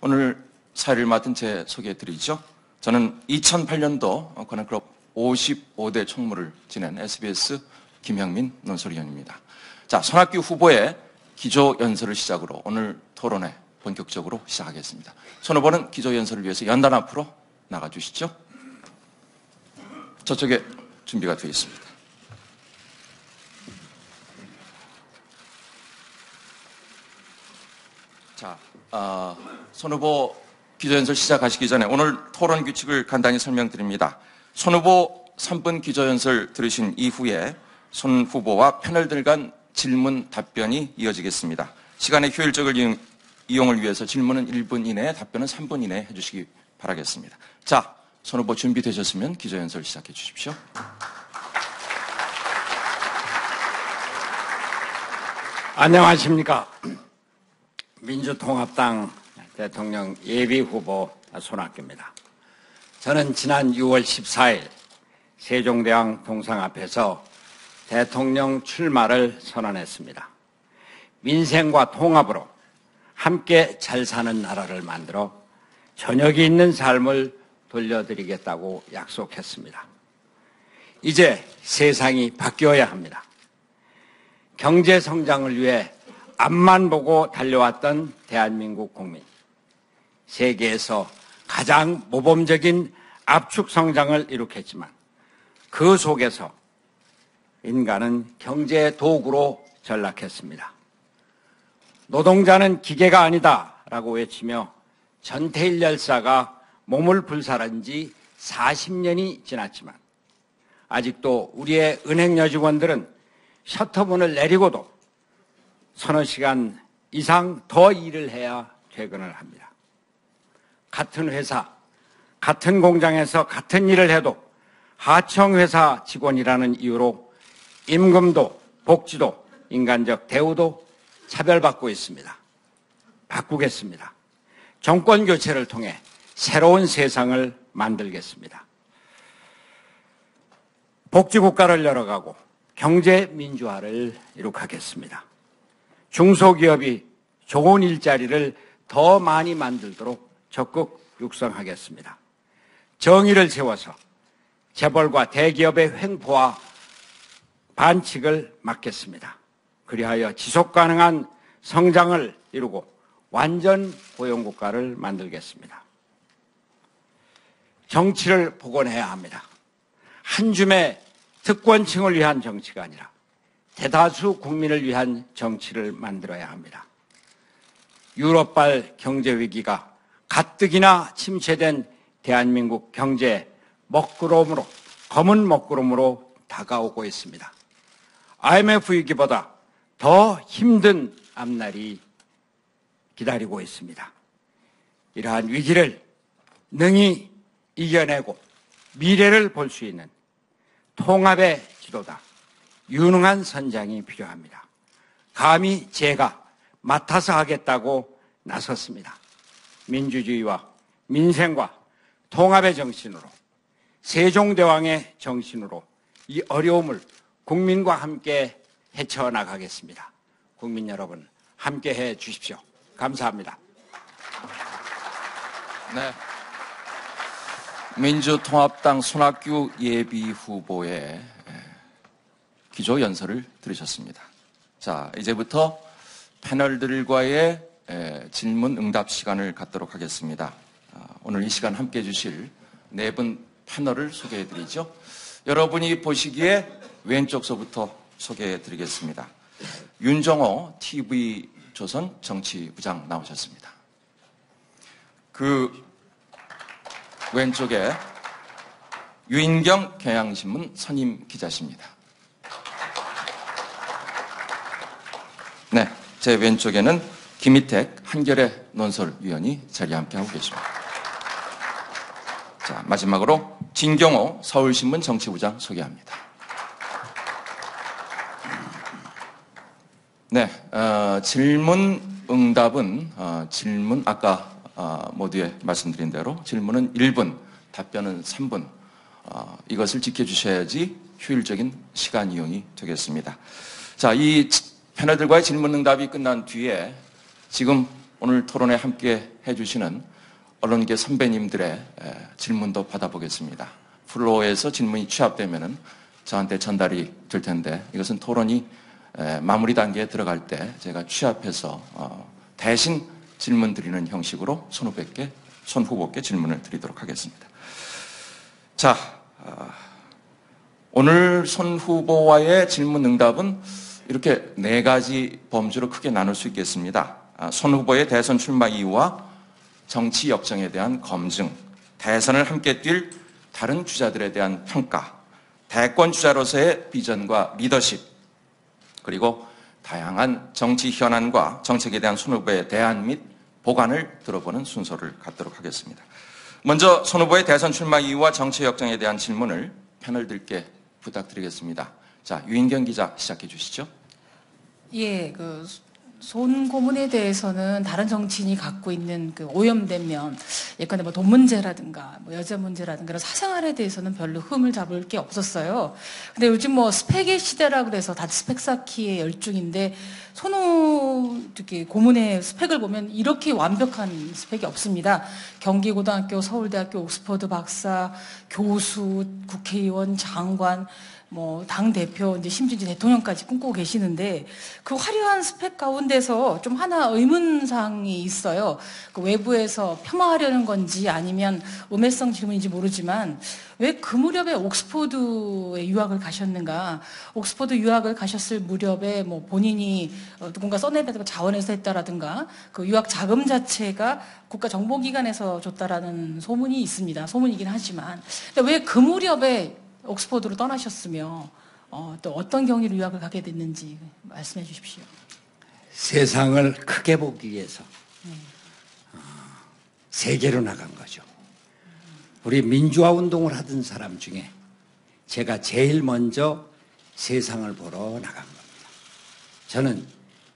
오늘 사회를 맡은 제 소개해드리죠. 저는 2008년도 권한클럽 55대 총무를 지낸 SBS 김형민 논설위원입니다. 자, 손학규 후보의 기조연설을 시작으로 오늘 토론회 본격적으로 시작하겠습니다. 손 후보는 기조연설을 위해서 연단 앞으로 나가주시죠. 저쪽에 준비가 되어 있습니다. 자, 손 후보 기조연설 시작하시기 전에 오늘 토론 규칙을 간단히 설명드립니다. 손 후보 3분 기조연설 들으신 이후에 손 후보와 패널들 간 질문 답변이 이어지겠습니다. 시간의 효율적인 이용을 위해서 질문은 1분 이내, 답변은 3분 이내에 해주시기 바라겠습니다. 자, 손 후보 준비되셨으면 기조연설 시작해 주십시오. 안녕하십니까. 민주통합당 대통령 예비후보 손학규입니다. 저는 지난 6월 14일 세종대왕 동상 앞에서 대통령 출마를 선언했습니다. 민생과 통합으로 함께 잘 사는 나라를 만들어 저녁이 있는 삶을 돌려드리겠다고 약속했습니다. 이제 세상이 바뀌어야 합니다. 경제 성장을 위해 앞만 보고 달려왔던 대한민국 국민, 세계에서 가장 모범적인 압축 성장을 이룩했지만 그 속에서 인간은 경제의 도구로 전락했습니다. 노동자는 기계가 아니다라고 외치며 전태일 열사가 몸을 불살한 지 40년이 지났지만 아직도 우리의 은행 여직원들은 셔터문을 내리고도 서너 시간 이상 더 일을 해야 퇴근을 합니다. 같은 회사, 같은 공장에서 같은 일을 해도 하청회사 직원이라는 이유로 임금도 복지도 인간적 대우도 차별받고 있습니다. 바꾸겠습니다. 정권 교체를 통해 새로운 세상을 만들겠습니다. 복지국가를 열어가고 경제민주화를 이룩하겠습니다. 중소기업이 좋은 일자리를 더 많이 만들도록 적극 육성하겠습니다. 정의를 세워서 재벌과 대기업의 횡포와 반칙을 막겠습니다. 그리하여 지속가능한 성장을 이루고 완전 고용국가를 만들겠습니다. 정치를 복원해야 합니다. 한 줌의 특권층을 위한 정치가 아니라 대다수 국민을 위한 정치를 만들어야 합니다. 유럽발 경제위기가 가뜩이나 침체된 대한민국 경제에 먹구름으로, 검은 먹구름으로 다가오고 있습니다. IMF 위기보다 더 힘든 앞날이 기다리고 있습니다. 이러한 위기를 능히 이겨내고 미래를 볼 수 있는 통합의 지도다. 유능한 선장이 필요합니다. 감히 제가 맡아서 하겠다고 나섰습니다. 민주주의와 민생과 통합의 정신으로, 세종대왕의 정신으로 이 어려움을 국민과 함께 헤쳐나가겠습니다. 국민 여러분, 함께 해 주십시오. 감사합니다. 네. 민주통합당 손학규 예비후보의 기조연설을 들으셨습니다. 자, 이제부터 패널들과의 질문 응답 시간을 갖도록 하겠습니다. 오늘 이 시간 함께해 주실 네 분 패널을 소개해 드리죠. 여러분이 보시기에 왼쪽서부터 소개해 드리겠습니다. 윤정호 TV조선 정치부장 나오셨습니다. 그 왼쪽에 유인경 경향신문 선임 기자십니다. 네, 제 왼쪽에는 김희택 한겨레 논설위원이 자리에 함께하고 계십니다. 자, 마지막으로 진경호 서울신문 정치부장 소개합니다. 네, 질문 응답은 질문 아까 모두에 말씀드린 대로 질문은 1분, 답변은 3분. 이것을 지켜주셔야지 효율적인 시간 이용이 되겠습니다. 자, 이 패널들과의 질문 응답이 끝난 뒤에 지금 오늘 토론에 함께 해주시는 언론계 선배님들의 질문도 받아보겠습니다. 플로어에서 질문이 취합되면은 저한테 전달이 될 텐데 이것은 토론이 마무리 단계에 들어갈 때 제가 취합해서 대신 질문 드리는 형식으로 손 후보께 질문을 드리도록 하겠습니다. 자, 오늘 손 후보와의 질문 응답은 이렇게 4가지 범주로 크게 나눌 수 있겠습니다. 손 후보의 대선 출마 이유와 정치 역정에 대한 검증, 대선을 함께 뛸 다른 주자들에 대한 평가, 대권 주자로서의 비전과 리더십, 그리고 다양한 정치 현안과 정책에 대한 손 후보의 대안 및 보관을 들어보는 순서를 갖도록 하겠습니다. 먼저 손 후보의 대선 출마 이유와 정치 역정에 대한 질문을 패널들께 부탁드리겠습니다. 자, 유인경 기자 시작해 주시죠. 예, 손 고문에 대해서는 다른 정치인이 갖고 있는 오염된 면, 예컨대 돈 문제라든가, 여자 문제라든가, 그런 사생활에 대해서는 별로 흠을 잡을 게 없었어요. 근데 요즘 스펙의 시대라 그래서 다 스펙 쌓기에 열중인데, 특히 고문의 스펙을 보면 이렇게 완벽한 스펙이 없습니다. 경기고등학교, 서울대학교, 옥스퍼드 박사, 교수, 국회의원, 장관, 당대표, 이제 심지어 대통령까지 꿈꾸고 계시는데, 그 화려한 스펙 가운데서 좀 하나 의문사항이 있어요. 외부에서 폄하하려는 건지 아니면 음해성 질문인지 모르지만, 왜 그 무렵에 옥스퍼드에 유학을 가셨는가? 옥스퍼드 유학을 가셨을 무렵에 본인이 누군가 써내다가 자원해서 했다라든가, 그 유학 자금 자체가 국가정보기관에서 줬다라는 소문이 있습니다. 소문이긴 하지만. 근데 왜 그 무렵에 옥스퍼드로 떠나셨으며 또 어떤 경위로 유학을 가게 됐는지 말씀해 주십시오. 세상을 크게 보기 위해서 세계로 나간 거죠. 우리 민주화 운동을 하던 사람 중에 제가 제일 먼저 세상을 보러 나간 겁니다. 저는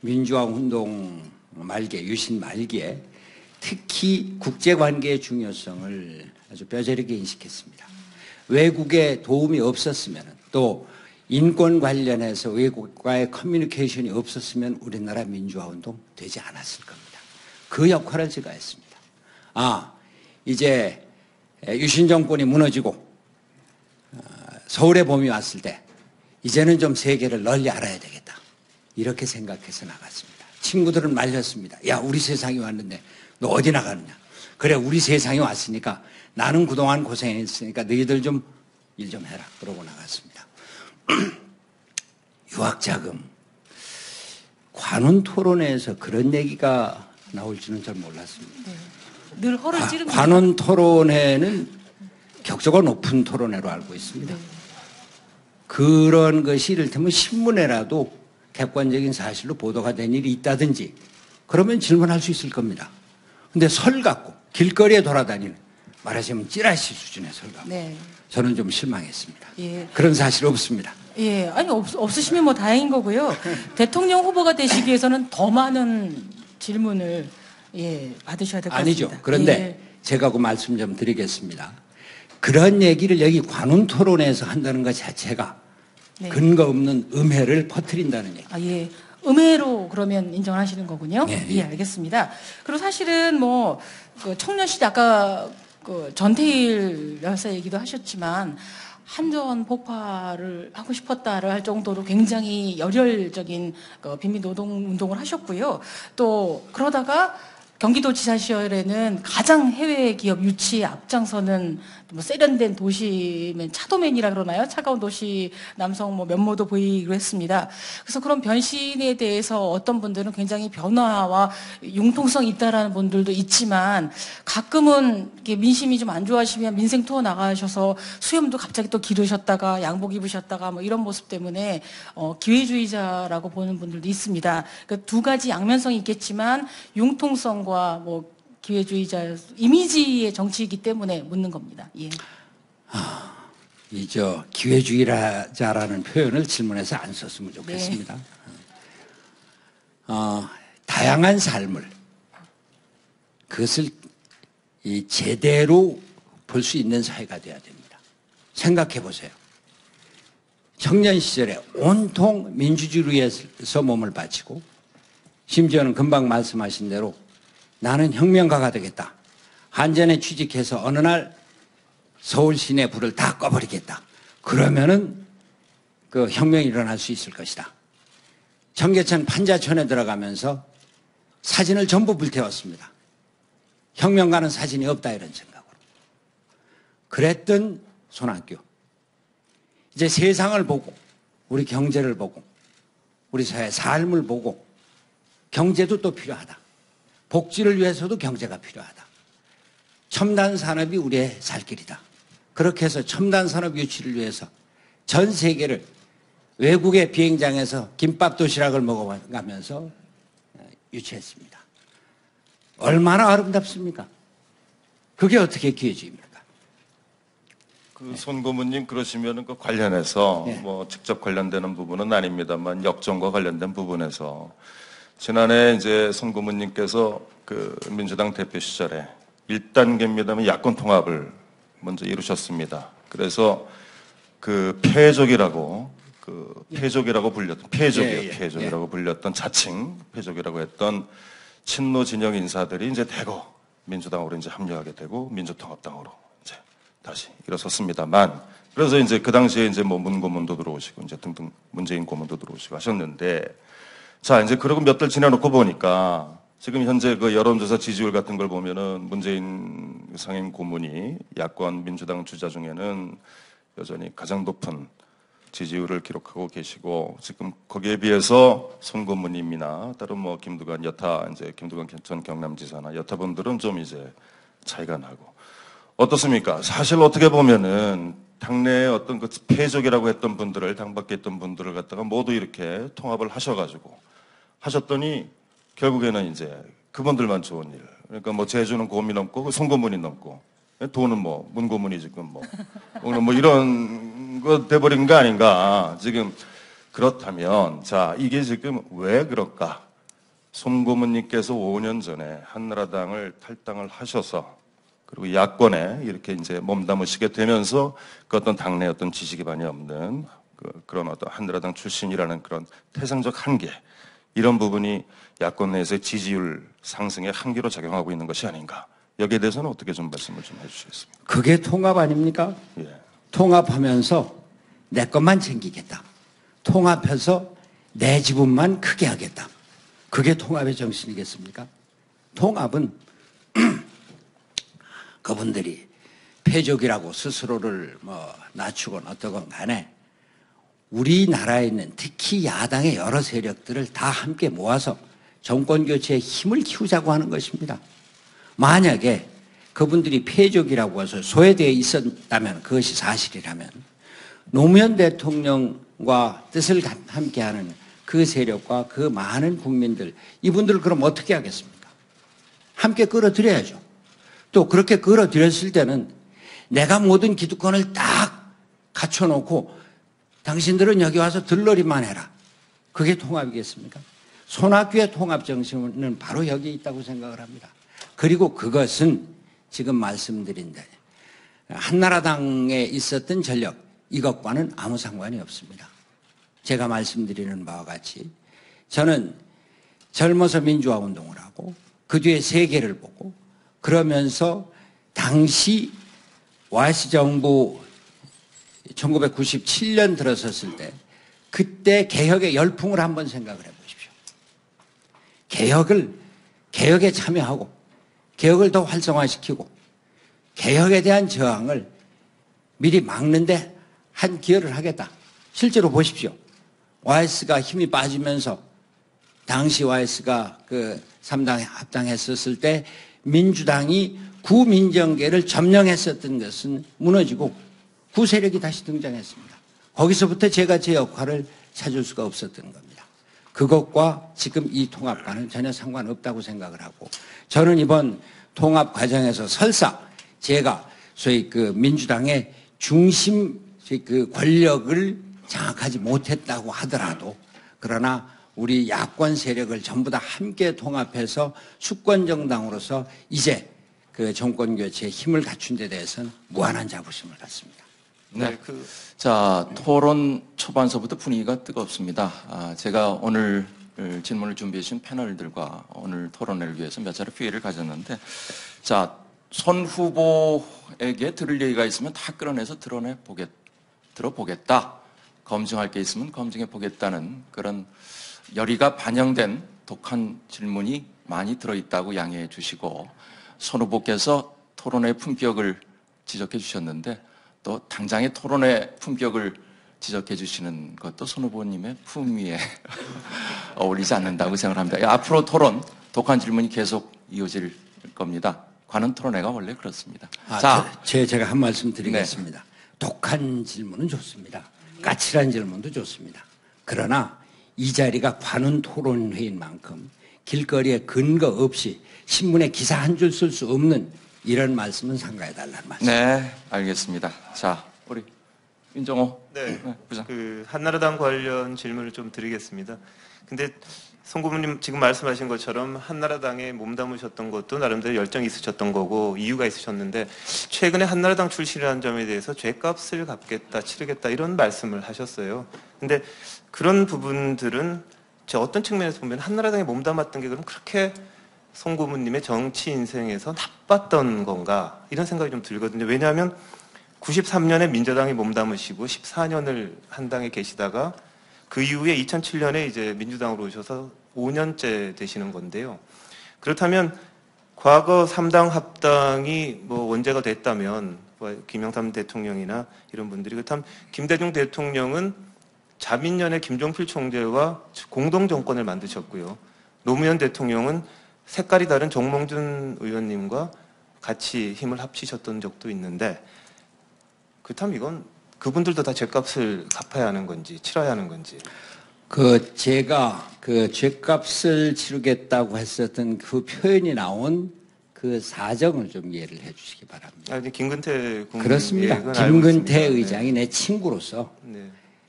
민주화 운동 말기에, 유신 말기에 특히 국제관계의 중요성을 아주 뼈저리게 인식했습니다. 외국의 도움이 없었으면, 또 인권 관련해서 외국과의 커뮤니케이션이 없었으면 우리나라 민주화 운동 되지 않았을 겁니다. 그 역할을 제가 했습니다. 이제 유신 정권이 무너지고 서울의 봄이 왔을 때 이제는 좀 세계를 널리 알아야 되겠다, 이렇게 생각해서 나갔습니다. 친구들은 말렸습니다. 야, 우리 세상이 왔는데 너 어디 나가느냐. 그래, 우리 세상이 왔으니까 나는 그동안 고생했으니까 너희들 좀 일 좀 해라. 그러고 나갔습니다. 유학자금. 관훈 토론회에서 그런 얘기가 나올 줄은 잘 몰랐습니다. 네. 늘 허를 찌릅니다. 관훈 토론회는 격조가 높은 토론회로 알고 있습니다. 네. 그런 것이 이를테면 신문에라도 객관적인 사실로 보도가 된 일이 있다든지 그러면 질문할 수 있을 겁니다. 근데 설 갖고 길거리에 돌아다니는, 말하자면 찌라시 수준의 설 갖고, 네. 저는 좀 실망했습니다. 예. 그런 사실 없습니다. 예, 아니 없으시면 다행인 거고요. 대통령 후보가 되시기 위해서는 더 많은 질문을 받으셔야 될 것 같습니다. 아니죠. 그런데 제가 그 말씀 좀 드리겠습니다. 그런 얘기를 여기 관훈 토론에서 한다는 것 자체가 네. 근거 없는 음해를 퍼뜨린다는 얘기. 예. 음해로 그러면 인정하시는 거군요. 예, 예, 알겠습니다. 그리고 사실은 청년 시대 아까 전태일 여사 얘기도 하셨지만 한전 폭파를 하고 싶었다를 할 정도로 굉장히 열혈적인 빈민 노동 운동을 하셨고요. 또 그러다가 경기도지사 시절에는 가장 해외 기업 유치에 앞장서는 세련된 도시맨, 차도맨이라 그러나요? 차가운 도시 남성 면모도 보이기로 했습니다. 그래서 그런 변신에 대해서 어떤 분들은 굉장히 변화와 융통성이 있다라는 분들도 있지만, 가끔은 이렇게 민심이 좀 안 좋아지면 민생 투어 나가셔서 수염도 갑자기 또 기르셨다가 양복 입으셨다가 이런 모습 때문에 기회주의자라고 보는 분들도 있습니다. 그러니까 두 가지 양면성이 있겠지만 융통성과 기회주의자 이미지의 정치이기 때문에 묻는 겁니다. 예. 기회주의자라는 표현을 질문에서 안 썼으면 좋겠습니다. 네. 다양한 삶을, 그것을 제대로 볼 수 있는 사회가 돼야 됩니다. 생각해 보세요. 청년 시절에 온통 민주주의에서 몸을 바치고, 심지어는 금방 말씀하신 대로 나는 혁명가가 되겠다. 한전에 취직해서 어느 날 서울 시내 불을 다 꺼버리겠다. 그러면은 그 혁명이 일어날 수 있을 것이다. 청계천 판자촌에 들어가면서 사진을 전부 불태웠습니다. 혁명가는 사진이 없다 이런 생각으로. 그랬던 손학규. 이제 세상을 보고 우리 경제를 보고 우리 사회 삶을 보고 경제도 또 필요하다. 복지를 위해서도 경제가 필요하다. 첨단 산업이 우리의 살 길이다. 그렇게 해서 첨단 산업 유치를 위해서 전 세계를 외국의 비행장에서 김밥 도시락을 먹어가면서 유치했습니다. 얼마나 아름답습니까? 그게 어떻게 기회주의입니까? 그 손 고문님 그러시면 그 관련해서 네. 뭐 직접 관련되는 부분은 아닙니다만 역정과 관련된 부분에서 지난해 이제 손 고문님께서 그 민주당 대표 시절에 1단계입니다만 야권 통합을 먼저 이루셨습니다. 그래서 그 패족이라고 불렸던 패족이라고 불렸던 자칭 패족이라고 했던 친노 진영 인사들이 이제 대거 민주당으로 이제 합류하게 되고 민주통합당으로 이제 다시 일어섰습니다만 그래서 이제 그 당시에 이제 뭐 문고문도 들어오시고 이제 등등 문재인 고문도 들어오시고 하셨는데 자 이제 그러고 몇 달 지나놓고 보니까 지금 현재 그 여론조사 지지율 같은 걸 보면은 문재인 상임 고문이 야권 민주당 주자 중에는 여전히 가장 높은 지지율을 기록하고 계시고 지금 거기에 비해서 손 고문님이나 다른 뭐 김두관 전 경남지사나 여타분들은 좀 이제 차이가 나고 어떻습니까? 사실 어떻게 보면은 당내에 어떤 그 패족이라고 했던 분들을 당 밖에 있던 분들을 갖다가 모두 이렇게 통합을 하셨더니 결국에는 이제 그분들만 좋은 일. 그러니까 뭐 제주는 고문이 넘고 손 고문이 넘고 돈은 뭐 문 고문이 지금 뭐 오늘 뭐 이런 거 돼버린 거 아닌가. 지금 그렇다면 자 이게 지금 왜 그럴까? 손 고문님께서 5년 전에 한나라당을 탈당을 하셔서 그리고 야권에 이렇게 이제 몸담으시게 되면서 그 어떤 당내 어떤 지지 기반이 없는 그런 어떤 한나라당 출신이라는 그런 태생적 한계 이런 부분이 야권 내에서의 지지율 상승의 한계로 작용하고 있는 것이 아닌가. 여기에 대해서는 어떻게 좀 말씀을 좀 해주시겠습니까? 그게 통합 아닙니까? 예. 통합하면서 내 것만 챙기겠다. 통합해서 내 지분만 크게 하겠다. 그게 통합의 정신이겠습니까? 통합은 그분들이 패족이라고 스스로를 뭐 낮추건 어떠건 간에 우리나라에 있는 특히 야당의 여러 세력들을 다 함께 모아서 정권교체에 힘을 키우자고 하는 것입니다. 만약에 그분들이 패족이라고 해서 소외되어 있었다면 그것이 사실이라면 노무현 대통령과 뜻을 함께하는 그 세력과 그 많은 국민들 이분들을 그럼 어떻게 하겠습니까? 함께 끌어들여야죠. 또 그렇게 끌어들였을 때는 내가 모든 기득권을 딱 갖춰놓고 당신들은 여기 와서 들러리만 해라. 그게 통합이겠습니까? 손학규의 통합 정신은 바로 여기 있다고 생각을 합니다. 그리고 그것은 지금 말씀드린 대로 한나라당에 있었던 전력 이것과는 아무 상관이 없습니다. 제가 말씀드리는 바와 같이 저는 젊어서 민주화 운동을 하고 그 뒤에 세계를 보고 그러면서 당시 YS 정부 1997년 들어섰을 때 그때 개혁의 열풍을 한번 생각을 해보십시오. 개혁에 참여하고 개혁을 더 활성화시키고 개혁에 대한 저항을 미리 막는데 한 기여를 하겠다. 실제로 보십시오. YS가 힘이 빠지면서 당시 YS가 그 3당에 합당했었을 때 민주당이 구민정계를 점령했었던 것은 무너지고 구세력이 다시 등장했습니다. 거기서부터 제가 제 역할을 찾을 수가 없었던 겁니다. 그것과 지금 이 통합과는 전혀 상관없다고 생각을 하고 저는 이번 통합 과정에서 설사 제가 소위 그 민주당의 중심 그 권력을 장악하지 못했다고 하더라도 그러나 우리 야권 세력을 전부 다 함께 통합해서 수권정당으로서 이제 그 정권 교체에 힘을 갖춘 데 대해서는 무한한 자부심을 갖습니다. 네. 자, 토론 초반서부터 분위기가 뜨겁습니다. 제가 오늘 질문을 준비해 주신 패널들과 오늘 토론회를 위해서 몇 차례 회의를 가졌는데, 자, 손 후보에게 들을 얘기가 있으면 다 끌어내서 들어보겠다. 검증할 게 있으면 검증해 보겠다는 그런 열의가 반영된 독한 질문이 많이 들어있다고 양해해 주시고, 손 후보께서 토론회 품격을 지적해 주셨는데 또 당장의 토론회 품격을 지적해 주시는 것도 손 후보님의 품위에 어울리지 않는다고 생각합니다. 앞으로 토론, 독한 질문이 계속 이어질 겁니다. 관훈 토론회가 원래 그렇습니다. 제가 한 말씀 드리겠습니다. 네. 독한 질문은 좋습니다. 까칠한 질문도 좋습니다. 그러나 이 자리가 관훈 토론회인 만큼 길거리에 근거 없이 신문에 기사 한 줄 쓸 수 없는 이런 말씀은 삼가해달라는 말씀. 네, 알겠습니다. 자, 우리 윤정호 부장. 한나라당 관련 질문을 좀 드리겠습니다. 근데 송 고문님 지금 말씀하신 것처럼 한나라당에 몸담으셨던 것도 나름대로 열정이 있으셨던 거고 이유가 있으셨는데, 최근에 한나라당 출신이라는 점에 대해서 죗값을 갚겠다, 치르겠다 이런 말씀을 하셨어요. 근데 그런 부분들은 제 어떤 측면에서 보면 한나라당에 몸담았던 게 그럼 그렇게 송 고문님의 정치 인생에서 나빴던 건가 이런 생각이 좀 들거든요. 왜냐하면 93년에 민주당에 몸담으시고 14년을 한 당에 계시다가 그 이후에 2007년에 이제 민주당으로 오셔서 5년째 되시는 건데요. 그렇다면 과거 3당 합당이 뭐 원죄가 됐다면 김영삼 대통령이나 이런 분들이, 그렇다면 김대중 대통령은 자민련의 김종필 총재와 공동 정권을 만드셨고요. 노무현 대통령은 색깔이 다른 정몽준 의원님과 같이 힘을 합치셨던 적도 있는데, 그렇다면 이건 그분들도 다 죗값을 갚아야 하는 건지 치러야 하는 건지. 제가 죗값을 치르겠다고 했었던 그 표현이 나온 그 사정을 좀 이해를 해 주시기 바랍니다. 김근태 국민. 그렇습니다. 김근태 의장이 내 친구로서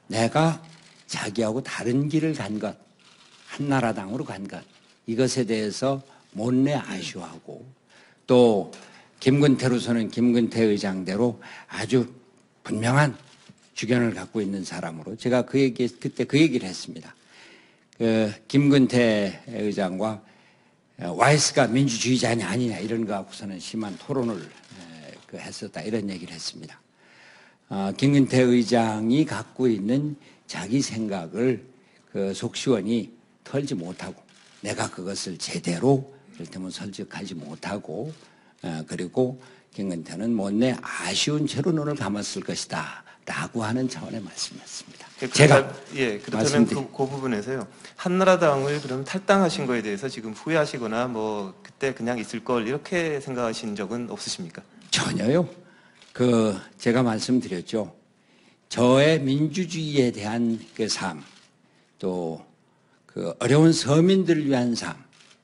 내가 자기하고 다른 길을 간 것, 한나라당으로 간 것, 이것에 대해서 못내 아쉬워하고, 또 김근태로서는 김근태 의장대로 아주 분명한 주견을 갖고 있는 사람으로 제가 그때 그 얘기를 했습니다. 김근태 의장과 YS가 민주주의자냐 아니냐 이런 거 갖고서는 심한 토론을 했었다, 이런 얘기를 했습니다. 김근태 의장이 갖고 있는 자기 생각을 속시원히 털지 못하고, 내가 그것을 제대로 이를테면 설득하지 못하고, 그리고 김근태는 못내 아쉬운 채로 눈을 감았을 것이다 라고 하는 차원의 말씀이었습니다. 그렇다면 그 부분에서요, 한나라당을 그럼 탈당하신 거에 대해서 지금 후회하시거나 뭐 그때 그냥 있을 걸 이렇게 생각하신 적은 없으십니까? 전혀요. 제가 말씀드렸죠. 저의 민주주의에 대한 그 삶, 또 그 어려운 서민들을 위한 삶,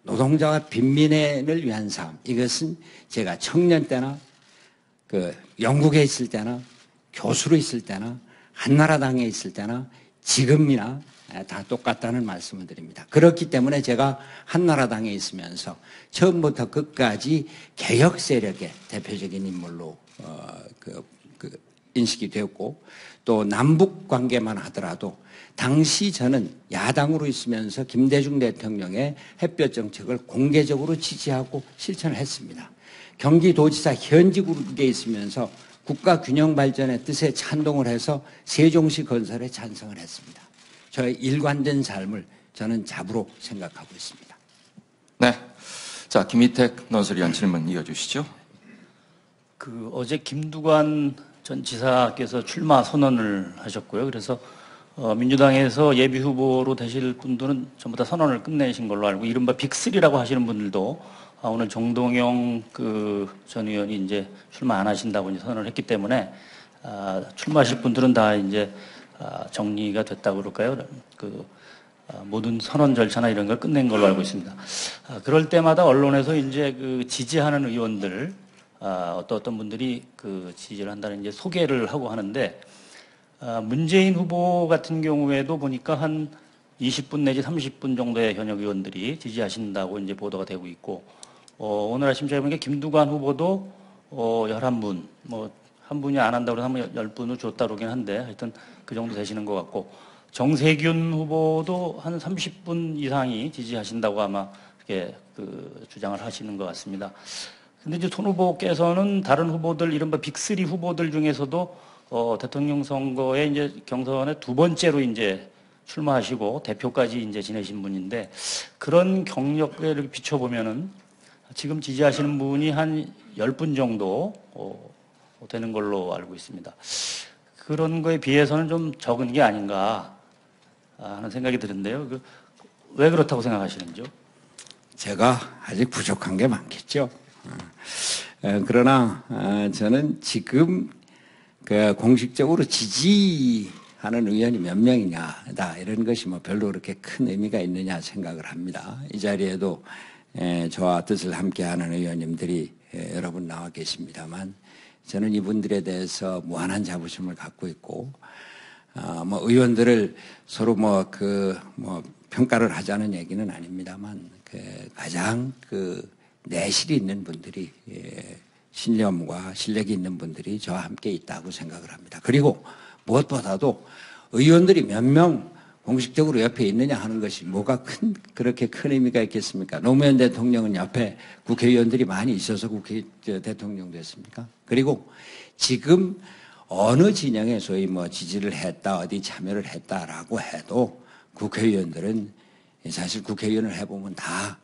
노동자와 빈민을 위한 삶, 이것은 제가 청년 때나 영국에 있을 때나 교수로 있을 때나 한나라당에 있을 때나 지금이나 다 똑같다는 말씀을 드립니다. 그렇기 때문에 제가 한나라당에 있으면서 처음부터 끝까지 개혁 세력의 대표적인 인물로 인식이 되었고, 또 남북 관계만 하더라도 당시 저는 야당으로 있으면서 김대중 대통령의 햇볕 정책을 공개적으로 지지하고 실천을 했습니다. 경기도지사 현직에 있으면서 국가 균형 발전의 뜻에 찬동을 해서 세종시 건설에 찬성을 했습니다. 저의 일관된 삶을 저는 잡으로 생각하고 있습니다. 네. 자, 김희택 논설위원 질문 이어주시죠. 어제 김두관 전 지사께서 출마 선언을 하셨고요. 그래서 민주당에서 예비 후보로 되실 분들은 전부 다 선언을 끝내신 걸로 알고, 이른바 빅3라고 하시는 분들도 오늘 정동영 전 의원이 이제 출마 안 하신다고 이제 선언을 했기 때문에 출마하실 분들은 다 이제 정리가 됐다고 그럴까요? 모든 선언 절차나 이런 걸 끝낸 걸로 알고 있습니다. 그럴 때마다 언론에서 이제 지지하는 의원들, 어떤 분들이 지지를 한다는 이제 소개를 하고 하는데, 문재인 후보 같은 경우에도 보니까 한 20분 내지 30분 정도의 현역 의원들이 지지하신다고 이제 보도가 되고 있고, 오늘 아침 제가 보니까 김두관 후보도 11분, 한 분이 안 한다고 해서 10분을 줬다 그러긴 한데, 하여튼 그 정도 되시는 것 같고, 정세균 후보도 한 30분 이상이 지지하신다고 아마 이렇게 주장을 하시는 것 같습니다. 근데 이제 손 후보께서는 다른 후보들, 이른바 빅3 후보들 중에서도 대통령 선거에 이제 경선에 두 번째로 이제 출마하시고 대표까지 이제 지내신 분인데, 그런 경력을 이렇게 비춰보면은 지금 지지하시는 분이 한 10분 정도 되는 걸로 알고 있습니다. 그런 거에 비해서는 좀 적은 게 아닌가 하는 생각이 드는데요. 왜 그렇다고 생각하시는지요? 제가 아직 부족한 게 많겠죠. 그러나 저는 지금 공식적으로 지지하는 의원이 몇 명이냐다, 이런 것이 뭐 별로 그렇게 큰 의미가 있느냐 생각을 합니다. 이 자리에도 저와 뜻을 함께하는 의원님들이 여러 분 나와 계십니다만, 저는 이분들에 대해서 무한한 자부심을 갖고 있고, 뭐 의원들을 서로 평가를 하자는 얘기는 아닙니다만, 가장 내실이 있는 분들이, 신념과 실력이 있는 분들이 저와 함께 있다고 생각을 합니다. 그리고 무엇보다도 의원들이 몇 명 공식적으로 옆에 있느냐 하는 것이 뭐가 그렇게 큰 의미가 있겠습니까? 노무현 대통령은 옆에 국회의원들이 많이 있어서 대통령 됐습니까? 그리고 지금 어느 진영에 소위 지지를 했다, 어디 참여를 했다라고 해도 국회의원들은, 사실 국회의원을 해보면 다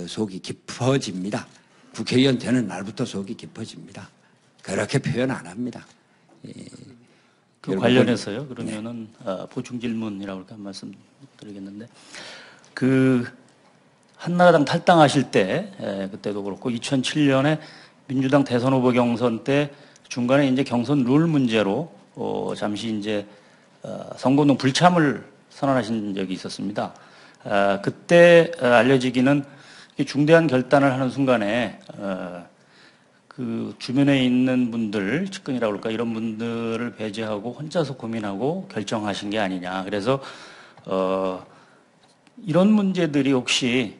속이 깊어집니다. 국회의원 되는 날부터 속이 깊어집니다. 그렇게 표현 안 합니다. 그 관련해서요. 그러면은 보충 질문이라고 이렇게 한 말씀 드리겠는데, 한나라당 탈당하실 때, 그때도 그렇고 2007년에 민주당 대선 후보 경선 때 중간에 이제 경선 룰 문제로 잠시 이제 선거운동 불참을 선언하신 적이 있었습니다. 그때 알려지기는 중대한 결단을 하는 순간에 그 주변에 있는 분들, 측근이라고 그럴까, 이런 분들을 배제하고 혼자서 고민하고 결정하신 게 아니냐. 그래서 이런 문제들이 혹시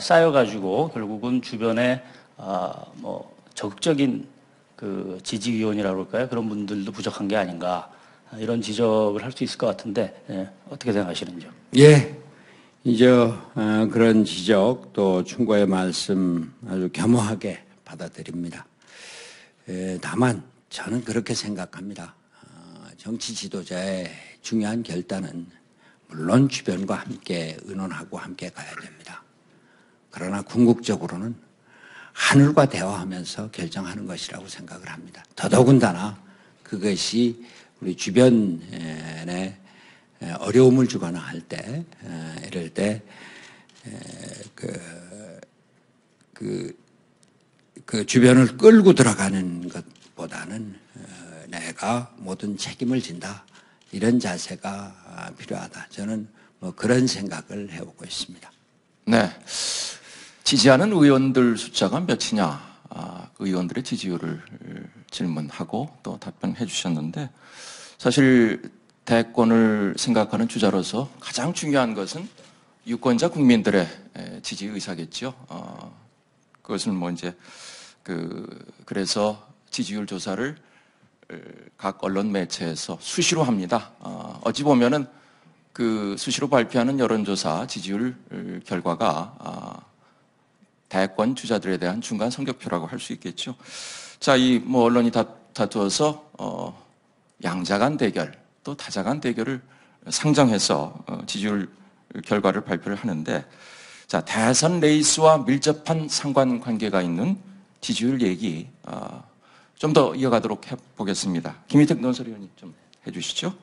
쌓여가지고 결국은 주변에 적극적인 지지위원이라고 그럴까요? 그런 분들도 부족한 게 아닌가, 이런 지적을 할 수 있을 것 같은데, 어떻게 생각하시는지요? 예. 이제 그런 지적 또 충고의 말씀 아주 겸허하게 받아들입니다. 다만 저는 그렇게 생각합니다. 정치 지도자의 중요한 결단은 물론 주변과 함께 의논하고 함께 가야 됩니다. 그러나 궁극적으로는 하늘과 대화하면서 결정하는 것이라고 생각을 합니다. 더더군다나 그것이 우리 주변에 어려움을 주거나 할 때, 이럴 때, 그 주변을 끌고 들어가는 것보다는 내가 모든 책임을 진다, 이런 자세가 필요하다. 저는 그런 생각을 해오고 있습니다. 네. 지지하는 의원들 숫자가 몇이냐, 의원들의 지지율을 질문하고 또 답변해 주셨는데, 사실 대권을 생각하는 주자로서 가장 중요한 것은 유권자 국민들의 지지 의사겠죠. 그것은 이제 그래서 지지율 조사를 각 언론 매체에서 수시로 합니다. 어찌 보면은 수시로 발표하는 여론조사 지지율 결과가 대권 주자들에 대한 중간 성적표라고 할 수 있겠죠. 자, 언론이 다투어서 양자 간 대결, 또 타자 간 대결을 상정해서 지지율 결과를 발표를 하는데, 자, 대선 레이스와 밀접한 상관관계가 있는 지지율 얘기 좀 더 이어가도록 해보겠습니다. 김희택 논설위원님 좀 해주시죠.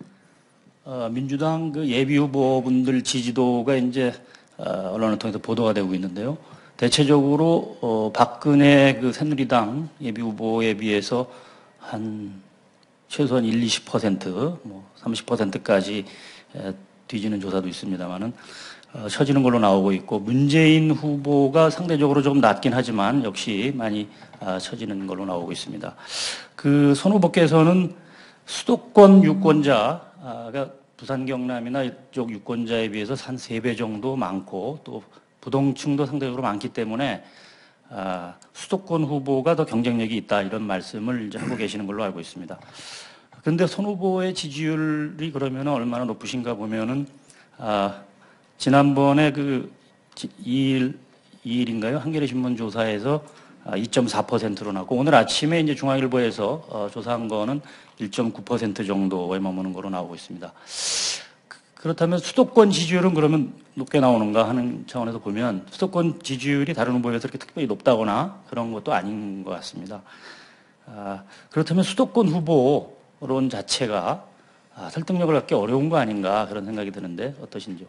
민주당 예비 후보분들 지지도가 이제 언론을 통해서 보도가 되고 있는데요. 대체적으로 박근혜 새누리당 예비 후보에 비해서 한 최소한 20%, 30%까지 뒤지는 조사도 있습니다만은 처지는 걸로 나오고 있고, 문재인 후보가 상대적으로 조금 낮긴 하지만 역시 많이 처지는 걸로 나오고 있습니다. 손 후보께서는 수도권 유권자가 부산 경남이나 이쪽 유권자에 비해서 한 3배 정도 많고, 또 부동층도 상대적으로 많기 때문에 수도권 후보가 더 경쟁력이 있다, 이런 말씀을 이제 하고 계시는 걸로 알고 있습니다. 그런데 손 후보의 지지율이 그러면 얼마나 높으신가 보면은, 지난번에 2일인가요? 한겨레신문 조사에서 2.4%로 나고, 오늘 아침에 이제 중앙일보에서 조사한 거는 1.9% 정도에 머무는 거로 나오고 있습니다. 그렇다면 수도권 지지율은 그러면 높게 나오는가 하는 차원에서 보면 수도권 지지율이 다른 후보에 비해서 그렇게 특별히 높다거나 그런 것도 아닌 것 같습니다. 그렇다면 수도권 후보론 자체가 설득력을 갖기 어려운 거 아닌가 그런 생각이 드는데 어떠신지요?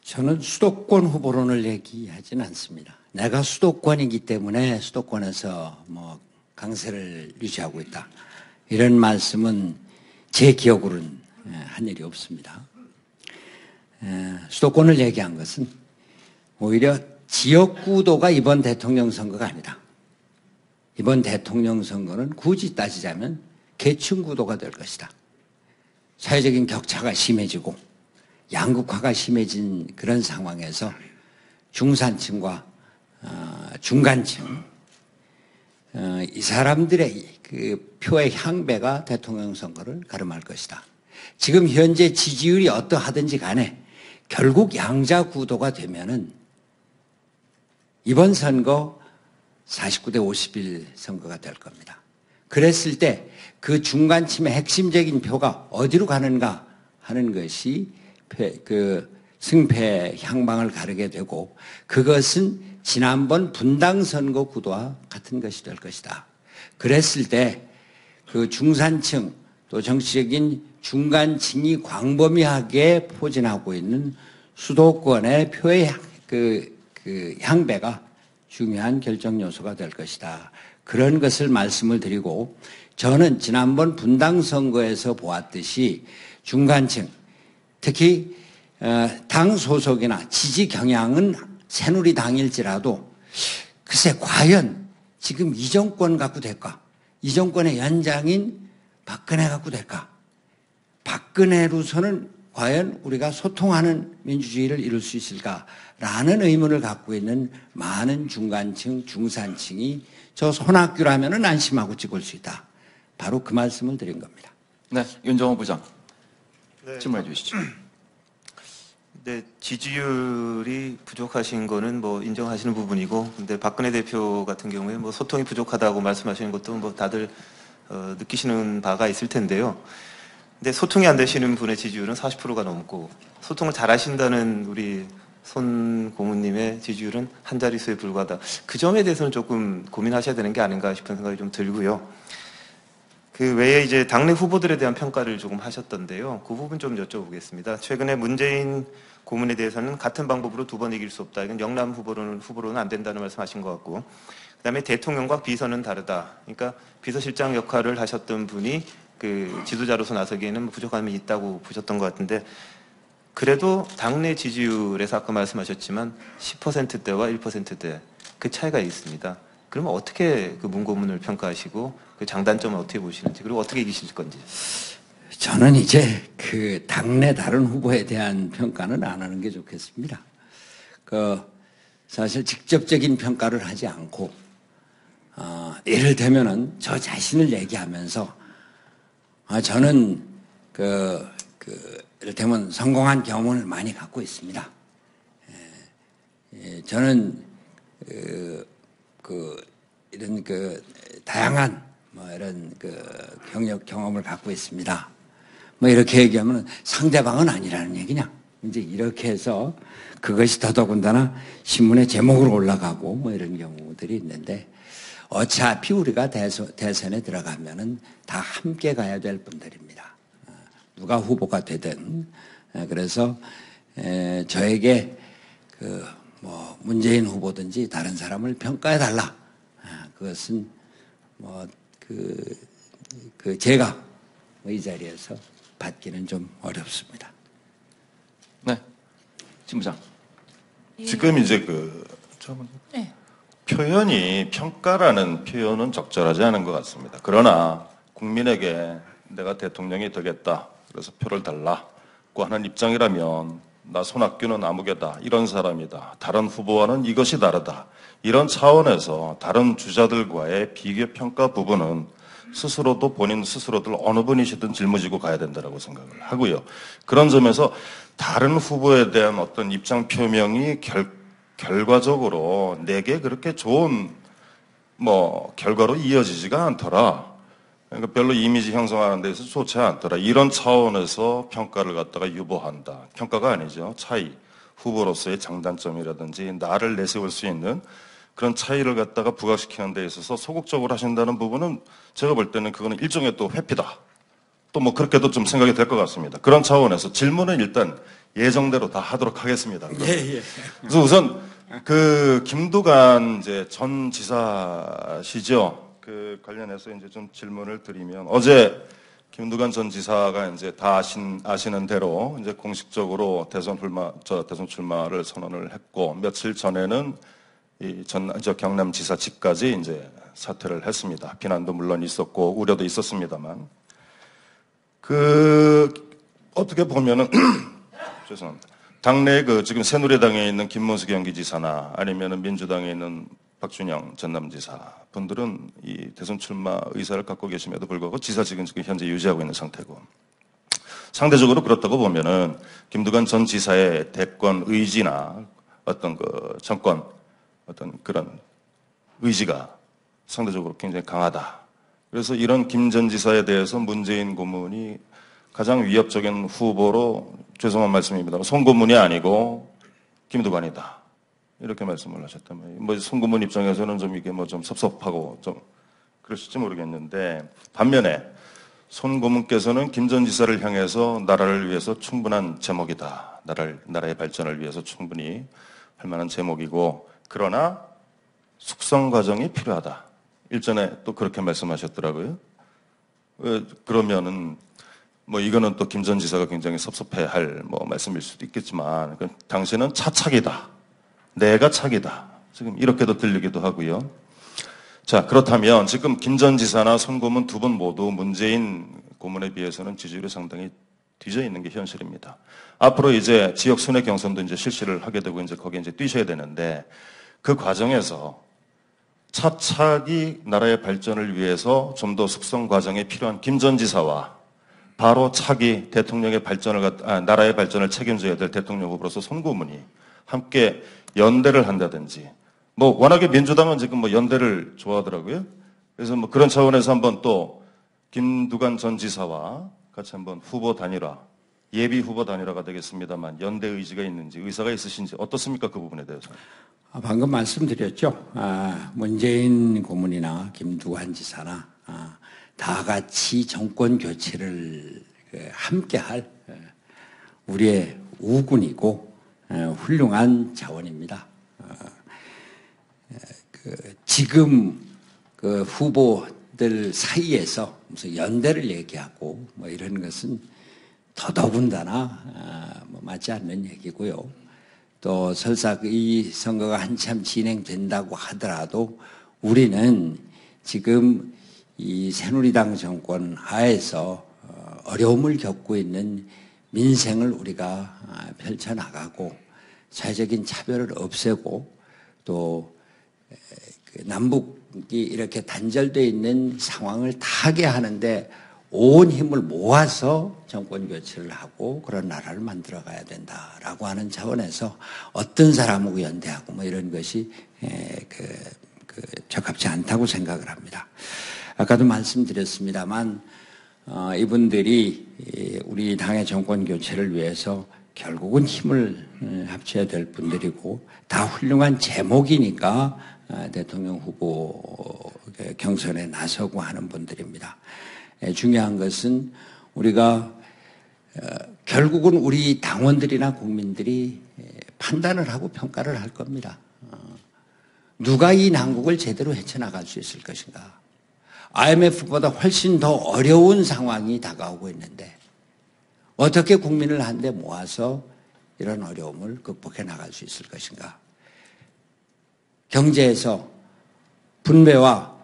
저는 수도권 후보론을 얘기하지는 않습니다. 내가 수도권이기 때문에 수도권에서 뭐 강세를 유지하고 있다. 이런 말씀은 제 기억으로는 한 일이 없습니다. 수도권을 얘기한 것은 오히려 지역구도가 이번 대통령 선거가 아니다. 이번 대통령 선거는 굳이 따지자면 계층구도가 될 것이다. 사회적인 격차가 심해지고 양극화가 심해진 그런 상황에서 중산층과 중간층 이 사람들의 그 표의 향배가 대통령 선거를 가름할 것이다. 지금 현재 지지율이 어떠하든지 간에 결국 양자 구도가 되면은 이번 선거 49대 51 선거가 될 겁니다. 그랬을 때 그 중간층의 핵심적인 표가 어디로 가는가 하는 것이 그 승패 향방을 가르게 되고 그것은 지난번 분당 선거 구도와 같은 것이 될 것이다. 그랬을 때 그 중산층 또 정치적인 중간층이 광범위하게 포진하고 있는 수도권의 표의 그 향배가 중요한 결정 요소가 될 것이다. 그런 것을 말씀을 드리고 저는 지난번 분당 선거에서 보았듯이 중간층 특히 당 소속이나 지지 경향은 새누리당일지라도 글쎄 과연 지금 이 정권 갖고 될까? 이 정권의 연장인 박근혜 갖고 될까? 박근혜로서는 과연 우리가 소통하는 민주주의를 이룰 수 있을까라는 의문을 갖고 있는 많은 중간층, 중산층이 저 손학규라면은 안심하고 찍을 수 있다. 바로 그 말씀을 드린 겁니다. 네, 윤정호 부장. 네. 질문해 주시죠. 네, 지지율이 부족하신 거는 뭐 인정하시는 부분이고, 근데 박근혜 대표 같은 경우에 뭐 소통이 부족하다고 말씀하시는 것도 뭐 다들 느끼시는 바가 있을 텐데요. 근데 소통이 안 되시는 분의 지지율은 40%가 넘고, 소통을 잘 하신다는 우리 손 고문님의 지지율은 한 자릿수에 불과하다. 그 점에 대해서는 조금 고민하셔야 되는 게 아닌가 싶은 생각이 좀 들고요. 그 외에 이제 당내 후보들에 대한 평가를 조금 하셨던데요. 그 부분 좀 여쭤보겠습니다. 최근에 문재인 고문에 대해서는 같은 방법으로 두 번 이길 수 없다. 이건 영남 후보로는 안 된다는 말씀하신 것 같고, 그다음에 대통령과 비서는 다르다. 그러니까 비서실장 역할을 하셨던 분이 그 지도자로서 나서기에는 부족함이 있다고 보셨던 것 같은데, 그래도 당내 지지율에서 아까 말씀하셨지만 10%대와 1%대 그 차이가 있습니다. 그러면 어떻게 그 문고문을 평가하시고 그 장단점을 어떻게 보시는지, 그리고 어떻게 이기실 건지. 저는 이제 그 당내 다른 후보에 대한 평가는 안 하는 게 좋겠습니다. 사실 직접적인 평가를 하지 않고, 예를 들면은 저 자신을 얘기하면서, 저는 이를테면 성공한 경험을 많이 갖고 있습니다. 저는 이런 다양한 이런 경력 경험을 갖고 있습니다. 이렇게 얘기하면 상대방은 아니라는 얘기냐? 이제 이렇게 해서 그것이 더더군다나 신문의 제목으로 올라가고 이런 경우들이 있는데, 어차피 우리가 대선에 들어가면은 다 함께 가야 될 분들입니다. 누가 후보가 되든. 그래서 저에게 문재인 후보든지 다른 사람을 평가해 달라. 그것은 제가 이 자리에서 받기는 좀 어렵습니다. 네, 진 부장. 지금 이제 네. 표현이 평가라는 표현은 적절하지 않은 것 같습니다. 그러나 국민에게 내가 대통령이 되겠다, 그래서 표를 달라고 하는 입장이라면 나 손학규는 아무개다, 이런 사람이다, 다른 후보와는 이것이 다르다, 이런 차원에서 다른 주자들과의 비교 평가 부분은 스스로도 본인 스스로들 어느 분이시든 짊어지고 가야 된다라고 생각을 하고요. 그런 점에서 다른 후보에 대한 어떤 입장 표명이 결과적으로 내게 그렇게 좋은 결과로 이어지지가 않더라. 그러니까 별로 이미지 형성하는 데 있어서 좋지 않더라. 이런 차원에서 평가를 갖다가 유보한다. 평가가 아니죠. 차이. 후보로서의 장단점이라든지 나를 내세울 수 있는 그런 차이를 갖다가 부각시키는 데 있어서 소극적으로 하신다는 부분은 제가 볼 때는 그거는 일종의 또 회피다. 또 그렇게도 좀 생각이 될 것 같습니다. 그런 차원에서 질문은 일단 예정대로 다 하도록 하겠습니다. 예. 그래서 우선 김두관 이제 전 지사시죠. 관련해서 이제 좀 질문을 드리면 어제 김두관 전 지사가 이제 다 아시는 대로 이제 공식적으로 대선 출마를 선언을 했고 며칠 전에는 경남지사 집까지 이제 사퇴를 했습니다. 비난도 물론 있었고 우려도 있었습니다만 어떻게 보면은 죄송합니다. 당내 지금 새누리당에 있는 김문수 경기지사나 아니면은 민주당에 있는 박준영 전남지사 분들은 이 대선 출마 의사를 갖고 계심에도 불구하고 지사직은 지금 현재 유지하고 있는 상태고 상대적으로 그렇다고 보면은 김두관 전 지사의 대권 의지나 어떤 정권 어떤 그런 의지가 상대적으로 굉장히 강하다. 그래서 이런 김 전 지사에 대해서 문재인 고문이 가장 위협적인 후보로 죄송한 말씀입니다. 송 고문이 아니고 김두관이다. 이렇게 말씀을 하셨다면 송 고문 입장에서는 좀 이게 좀 섭섭하고 좀 그러실지 모르겠는데 반면에 손 고문께서는 김 전 지사를 향해서 나라를 위해서 충분한 제목이다. 나라의 발전을 위해서 충분히 할 만한 제목이고 그러나 숙성 과정이 필요하다. 일전에 또 그렇게 말씀하셨더라고요. 그러면은 이거는 또 김 전 지사가 굉장히 섭섭해할 말씀일 수도 있겠지만 당신은 차착이다. 내가 착이다. 지금 이렇게도 들리기도 하고요. 자, 그렇다면 지금 김 전 지사나 손 고문 두 분 모두 문재인 고문에 비해서는 지지율이 상당히 뒤져 있는 게 현실입니다. 앞으로 이제 지역 순회 경선도 이제 실시를 하게 되고 이제 거기에 이제 뛰셔야 되는데 그 과정에서 차착이 나라의 발전을 위해서 좀 더 숙성 과정에 필요한 김 전 지사와 바로 차기 대통령의 나라의 발전을 책임져야 될 대통령 후보로서 손 고문이 함께 연대를 한다든지 워낙에 민주당은 지금 연대를 좋아하더라고요. 그래서 그런 차원에서 한번 또 김두관 전 지사와 같이 한번 후보 단일화, 예비 후보 단일화가 되겠습니다만 연대 의지가 있는지 의사가 있으신지 어떻습니까? 그 부분에 대해서. 방금 말씀드렸죠. 문재인 고문이나 김두관 지사나 다 같이 정권 교체를 함께할 우리의 우군이고 훌륭한 자원입니다. 지금 후보들 사이에서 무슨 연대를 얘기하고 이런 것은 더더군다나 맞지 않는 얘기고요. 또 설사 이 선거가 한참 진행된다고 하더라도 우리는 지금 이 새누리당 정권 하에서 어려움을 겪고 있는 민생을 우리가 펼쳐나가고 사회적인 차별을 없애고 또 남북이 이렇게 단절되어 있는 상황을 타개하는데 온 힘을 모아서 정권 교체를 하고 그런 나라를 만들어 가야 된다라고 하는 차원에서 어떤 사람하고 연대하고 이런 것이 적합지 않다고 생각을 합니다. 아까도 말씀드렸습니다만 이분들이 우리 당의 정권 교체를 위해서 결국은 힘을 합쳐야 될 분들이고 다 훌륭한 제목이니까 대통령 후보 경선에 나서고 하는 분들입니다. 중요한 것은 우리가 결국은 우리 당원들이나 국민들이 판단을 하고 평가를 할 겁니다. 누가 이 난국을 제대로 헤쳐나갈 수 있을 것인가. IMF보다 훨씬 더 어려운 상황이 다가오고 있는데 어떻게 국민을 한데 모아서 이런 어려움을 극복해 나갈 수 있을 것인가. 경제에서 분배와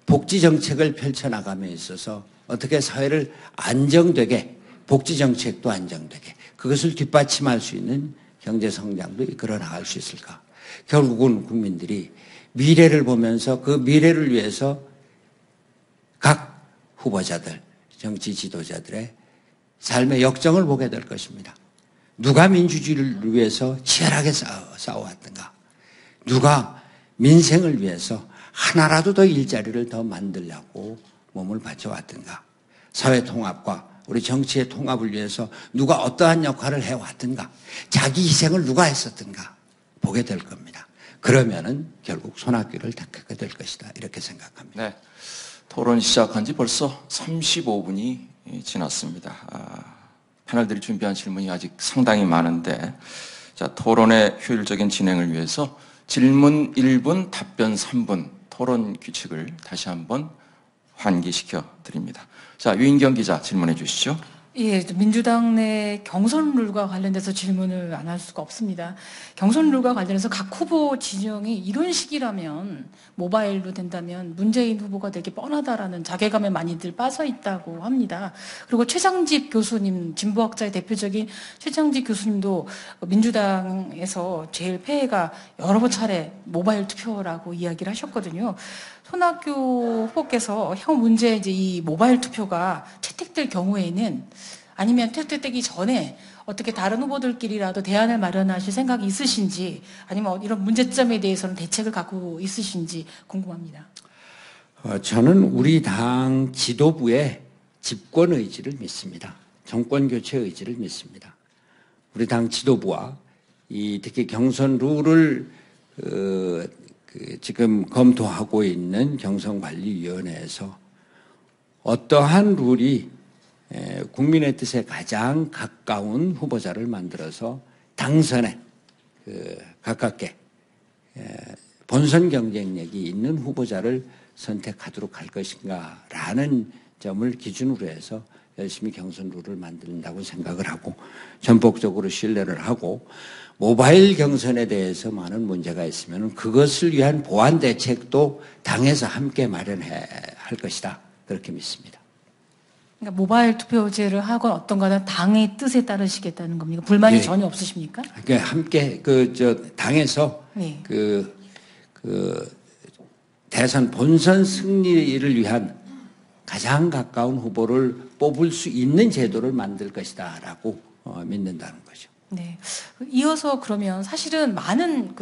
복지 정책을 펼쳐나감에 있어서 어떻게 사회를 안정되게 복지 정책도 안정되게 그것을 뒷받침할 수 있는 경제 성장도 이끌어 나갈 수 있을까. 결국은 국민들이 미래를 보면서 그 미래를 위해서 각 후보자들, 정치 지도자들의 삶의 역정을 보게 될 것입니다. 누가 민주주의를 위해서 치열하게 싸워왔던가? 누가 민생을 위해서 하나라도 더 일자리를 더 만들려고 몸을 바쳐왔던가? 사회 통합과 우리 정치의 통합을 위해서 누가 어떠한 역할을 해왔던가? 자기 희생을 누가 했었던가? 보게 될 겁니다. 그러면은 결국 손학규를 택하게 될 것이다. 이렇게 생각합니다. 네. 토론 시작한 지 벌써 35분이 지났습니다. 패널들이 준비한 질문이 아직 상당히 많은데, 자, 토론의 효율적인 진행을 위해서 질문 1분, 답변 3분, 토론 규칙을 다시 한번 환기시켜 드립니다. 자, 유인경 기자 질문해 주시죠. 예, 민주당 내 경선 룰과 관련돼서 질문을 안 할 수가 없습니다. 경선 룰과 관련해서 각 후보 진영이 이런 식이라면 모바일로 된다면 문재인 후보가 되게 뻔하다라는 자괴감에 많이들 빠져 있다고 합니다. 그리고 최장집 교수님, 진보학자의 대표적인 최장집 교수님도 민주당에서 제일 폐해가 여러 차례 모바일 투표라고 이야기를 하셨거든요. 손학규 후보께서 향후 문제 이제 이 모바일 투표가 채택될 경우에는 아니면 채택되기 전에 어떻게 다른 후보들끼리라도 대안을 마련하실 생각이 있으신지 아니면 이런 문제점에 대해서는 대책을 갖고 있으신지 궁금합니다. 저는 우리 당 지도부의 집권 의지를 믿습니다. 정권 교체 의지를 믿습니다. 우리 당 지도부와 특히 경선 룰을 지금 검토하고 있는 경선관리위원회에서 어떠한 룰이 국민의 뜻에 가장 가까운 후보자를 만들어서 당선에 가깝게 본선 경쟁력이 있는 후보자를 선택하도록 할 것인가라는 점을 기준으로 해서 열심히 경선 룰을 만든다고 생각을 하고 전폭적으로 신뢰를 하고 모바일 경선에 대해서 많은 문제가 있으면 그것을 위한 보완 대책도 당에서 함께 마련해야 할 것이다. 그렇게 믿습니다. 그러니까 모바일 투표제를 하건 어떤 거는 당의 뜻에 따르시겠다는 겁니까? 불만이 예. 전혀 없으십니까? 그러니까 함께 당에서 네. 대선 본선 승리를 위한 가장 가까운 후보를 뽑을 수 있는 제도를 만들 것이다라고 믿는다는 거죠. 네. 이어서 그러면 사실은 많은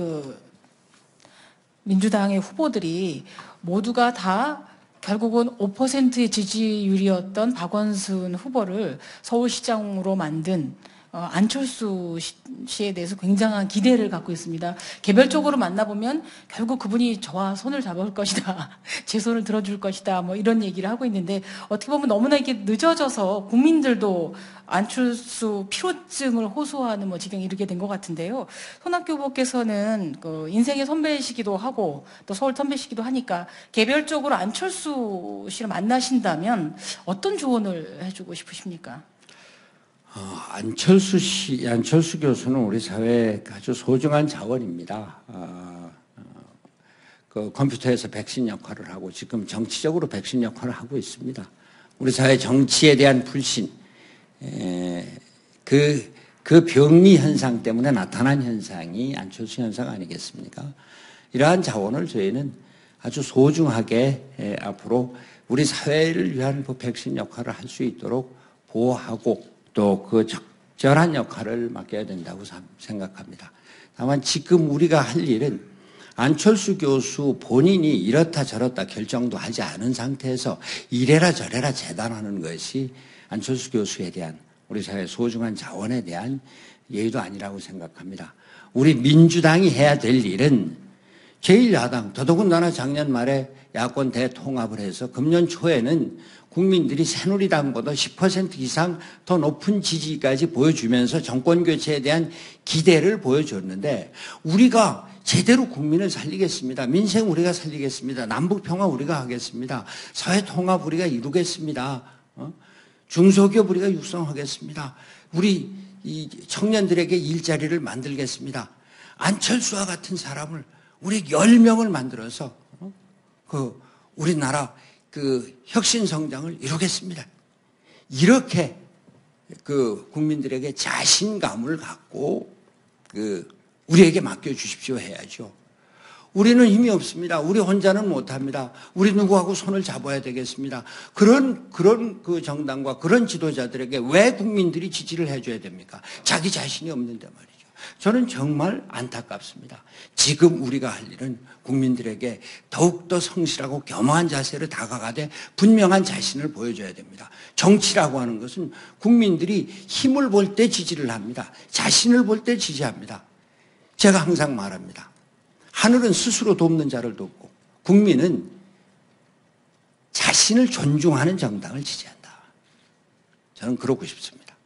민주당의 후보들이 모두가 다 결국은 5%의 지지율이었던 박원순 후보를 서울시장으로 만든 안철수 씨에 대해서 굉장한 기대를 갖고 있습니다. 개별적으로 만나보면 결국 그분이 저와 손을 잡을 것이다. 제 손을 들어줄 것이다. 뭐 이런 얘기를 하고 있는데 어떻게 보면 너무나 이게 늦어져서 국민들도 안철수 피로증을 호소하는 지경에 이르게 된 것 같은데요. 손학규 후보께서는 인생의 선배이시기도 하고 또 서울 선배시기도 하니까 개별적으로 안철수 씨를 만나신다면 어떤 조언을 해주고 싶으십니까? 안철수 교수는 우리 사회의 아주 소중한 자원입니다. 컴퓨터에서 백신 역할을 하고 지금 정치적으로 백신 역할을 하고 있습니다. 우리 사회 정치에 대한 불신, 그 병리 현상 때문에 나타난 현상이 안철수 현상 아니겠습니까? 이러한 자원을 저희는 아주 소중하게 앞으로 우리 사회를 위한 백신 역할을 할 수 있도록 보호하고 또 그 적절한 역할을 맡겨야 된다고 생각합니다. 다만 지금 우리가 할 일은 안철수 교수 본인이 이렇다 저렇다 결정도 하지 않은 상태에서 이래라 저래라 재단하는 것이 안철수 교수에 대한 우리 사회의 소중한 자원에 대한 예의도 아니라고 생각합니다. 우리 민주당이 해야 될 일은 제1야당, 더더군다나 작년 말에 야권 대통합을 해서 금년 초에는 국민들이 새누리당보다 10% 이상 더 높은 지지까지 보여주면서 정권 교체에 대한 기대를 보여줬는데 우리가 제대로 국민을 살리겠습니다. 민생 우리가 살리겠습니다. 남북평화 우리가 하겠습니다. 사회통합 우리가 이루겠습니다. 중소기업 우리가 육성하겠습니다. 우리 이 청년들에게 일자리를 만들겠습니다. 안철수와 같은 사람을 우리 10명을 만들어서 우리나라 혁신 성장을 이루겠습니다. 이렇게 국민들에게 자신감을 갖고 우리에게 맡겨주십시오 해야죠. 우리는 힘이 없습니다. 우리 혼자는 못합니다. 우리 누구하고 손을 잡아야 되겠습니다. 그런 그 정당과 그런 지도자들에게 왜 국민들이 지지를 해줘야 됩니까? 자기 자신이 없는데 말이죠. 저는 정말 안타깝습니다. 지금 우리가 할 일은 국민들에게 더욱더 성실하고 겸허한 자세로 다가가되 분명한 자신을 보여줘야 됩니다. 정치라고 하는 것은 국민들이 힘을 볼 때 지지를 합니다. 자신을 볼 때 지지합니다. 제가 항상 말합니다. 하늘은 스스로 돕는 자를 돕고 국민은 자신을 존중하는 정당을 지지한다. 저는 그러고 싶습니다.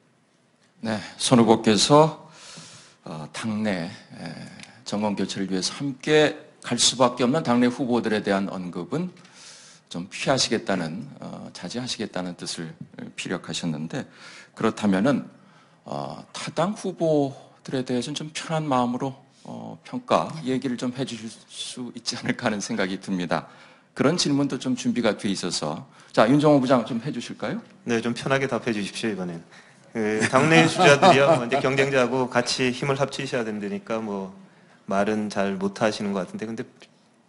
네, 손 후보께서 당내 정권 교체를 위해서 함께 갈 수밖에 없는 당내 후보들에 대한 언급은 좀 피하시겠다는, 자제하시겠다는 뜻을 피력하셨는데, 그렇다면은 타당 후보들에 대해서는 좀 편한 마음으로 평가 얘기를 좀 해주실 수 있지 않을까 하는 생각이 듭니다. 그런 질문도 좀 준비가 돼 있어서, 자, 윤정호 부장 좀 해주실까요? 네, 좀 편하게 답해 주십시오, 이번엔. 당내 주자들이요, 이제 경쟁자하고 같이 힘을 합치셔야 된다니까, 말은 잘 못 하시는 것 같은데, 근데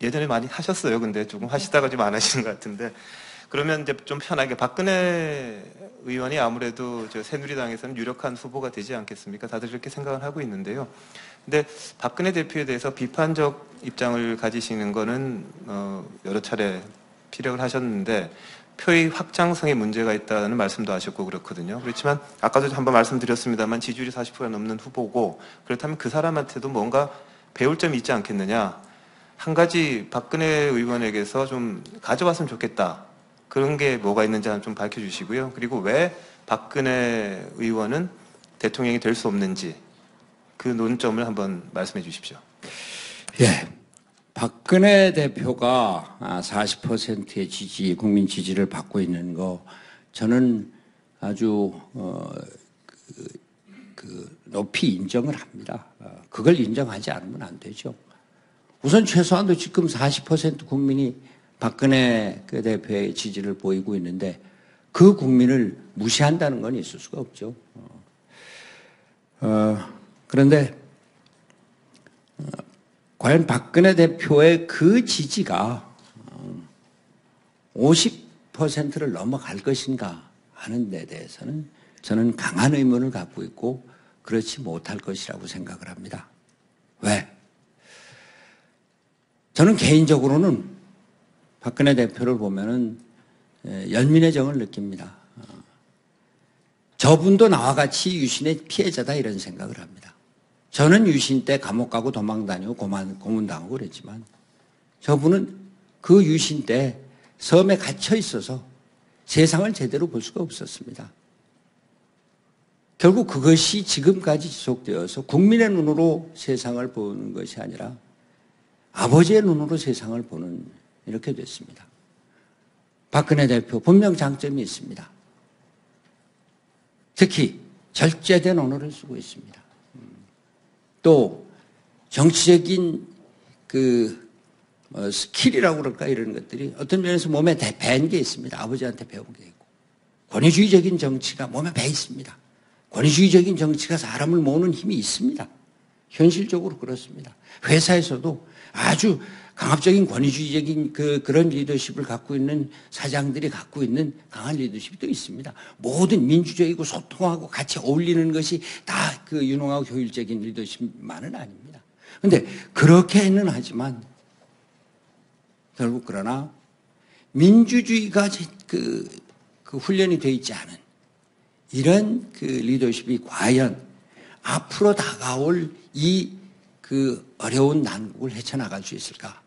예전에 많이 하셨어요. 근데 조금 하시다가 좀 안 하시는 것 같은데, 그러면 이제 좀 편하게 박근혜 의원이 아무래도 저 새누리당에서는 유력한 후보가 되지 않겠습니까? 다들 그렇게 생각을 하고 있는데요. 근데 박근혜 대표에 대해서 비판적 입장을 가지시는 거는 여러 차례 피력을 하셨는데 표의 확장성에 문제가 있다는 말씀도 하셨고 그렇거든요. 그렇지만 아까도 한번 말씀드렸습니다만 지지율이 40%가 넘는 후보고 그렇다면 그 사람한테도 뭔가 배울 점이 있지 않겠느냐. 한 가지 박근혜 의원에게서 좀 가져왔으면 좋겠다. 그런 게 뭐가 있는지 좀 밝혀주시고요. 그리고 왜 박근혜 의원은 대통령이 될 수 없는지 그 논점을 한번 말씀해 주십시오. 예. 박근혜 대표가 40%의 지지, 국민 지지를 받고 있는 거 저는 아주 높이 인정을 합니다. 그걸 인정하지 않으면 안 되죠. 우선 최소한도 지금 40% 국민이 박근혜 그 대표의 지지를 보이고 있는데 그 국민을 무시한다는 건 있을 수가 없죠. 그런데 과연 박근혜 대표의 그 지지가 50%를 넘어갈 것인가 하는 데 대해서는 저는 강한 의문을 갖고 있고 그렇지 못할 것이라고 생각을 합니다. 왜? 저는 개인적으로는 박근혜 대표를 보면은 연민의 정을 느낍니다. 저분도 나와 같이 유신의 피해자다 이런 생각을 합니다. 저는 유신 때 감옥 가고 도망 다니고 고문당하고 그랬지만 저분은 그 유신 때 섬에 갇혀 있어서 세상을 제대로 볼 수가 없었습니다. 결국 그것이 지금까지 지속되어서 국민의 눈으로 세상을 보는 것이 아니라 아버지의 눈으로 세상을 보는 이렇게 됐습니다. 박근혜 대표 분명 장점이 있습니다. 특히 절제된 언어를 쓰고 있습니다. 또 정치적인 스킬이라고 그럴까 이런 것들이 어떤 면에서 몸에 배인 게 있습니다. 아버지한테 배운 게 있고 권위주의적인 정치가 몸에 배 있습니다. 권위주의적인 정치가 사람을 모으는 힘이 있습니다. 현실적으로 그렇습니다. 회사에서도 아주 강압적인 권위주의적인 그런 리더십을 갖고 있는 사장들이 갖고 있는 강한 리더십이 또 있습니다. 모든 민주적이고 소통하고 같이 어울리는 것이 다 그 유능하고 효율적인 리더십만은 아닙니다. 그런데 그렇게는 하지만 결국 그러나 민주주의가 그 훈련이 되어 있지 않은 이런 그 리더십이 과연 앞으로 다가올 그 어려운 난국을 헤쳐나갈 수 있을까?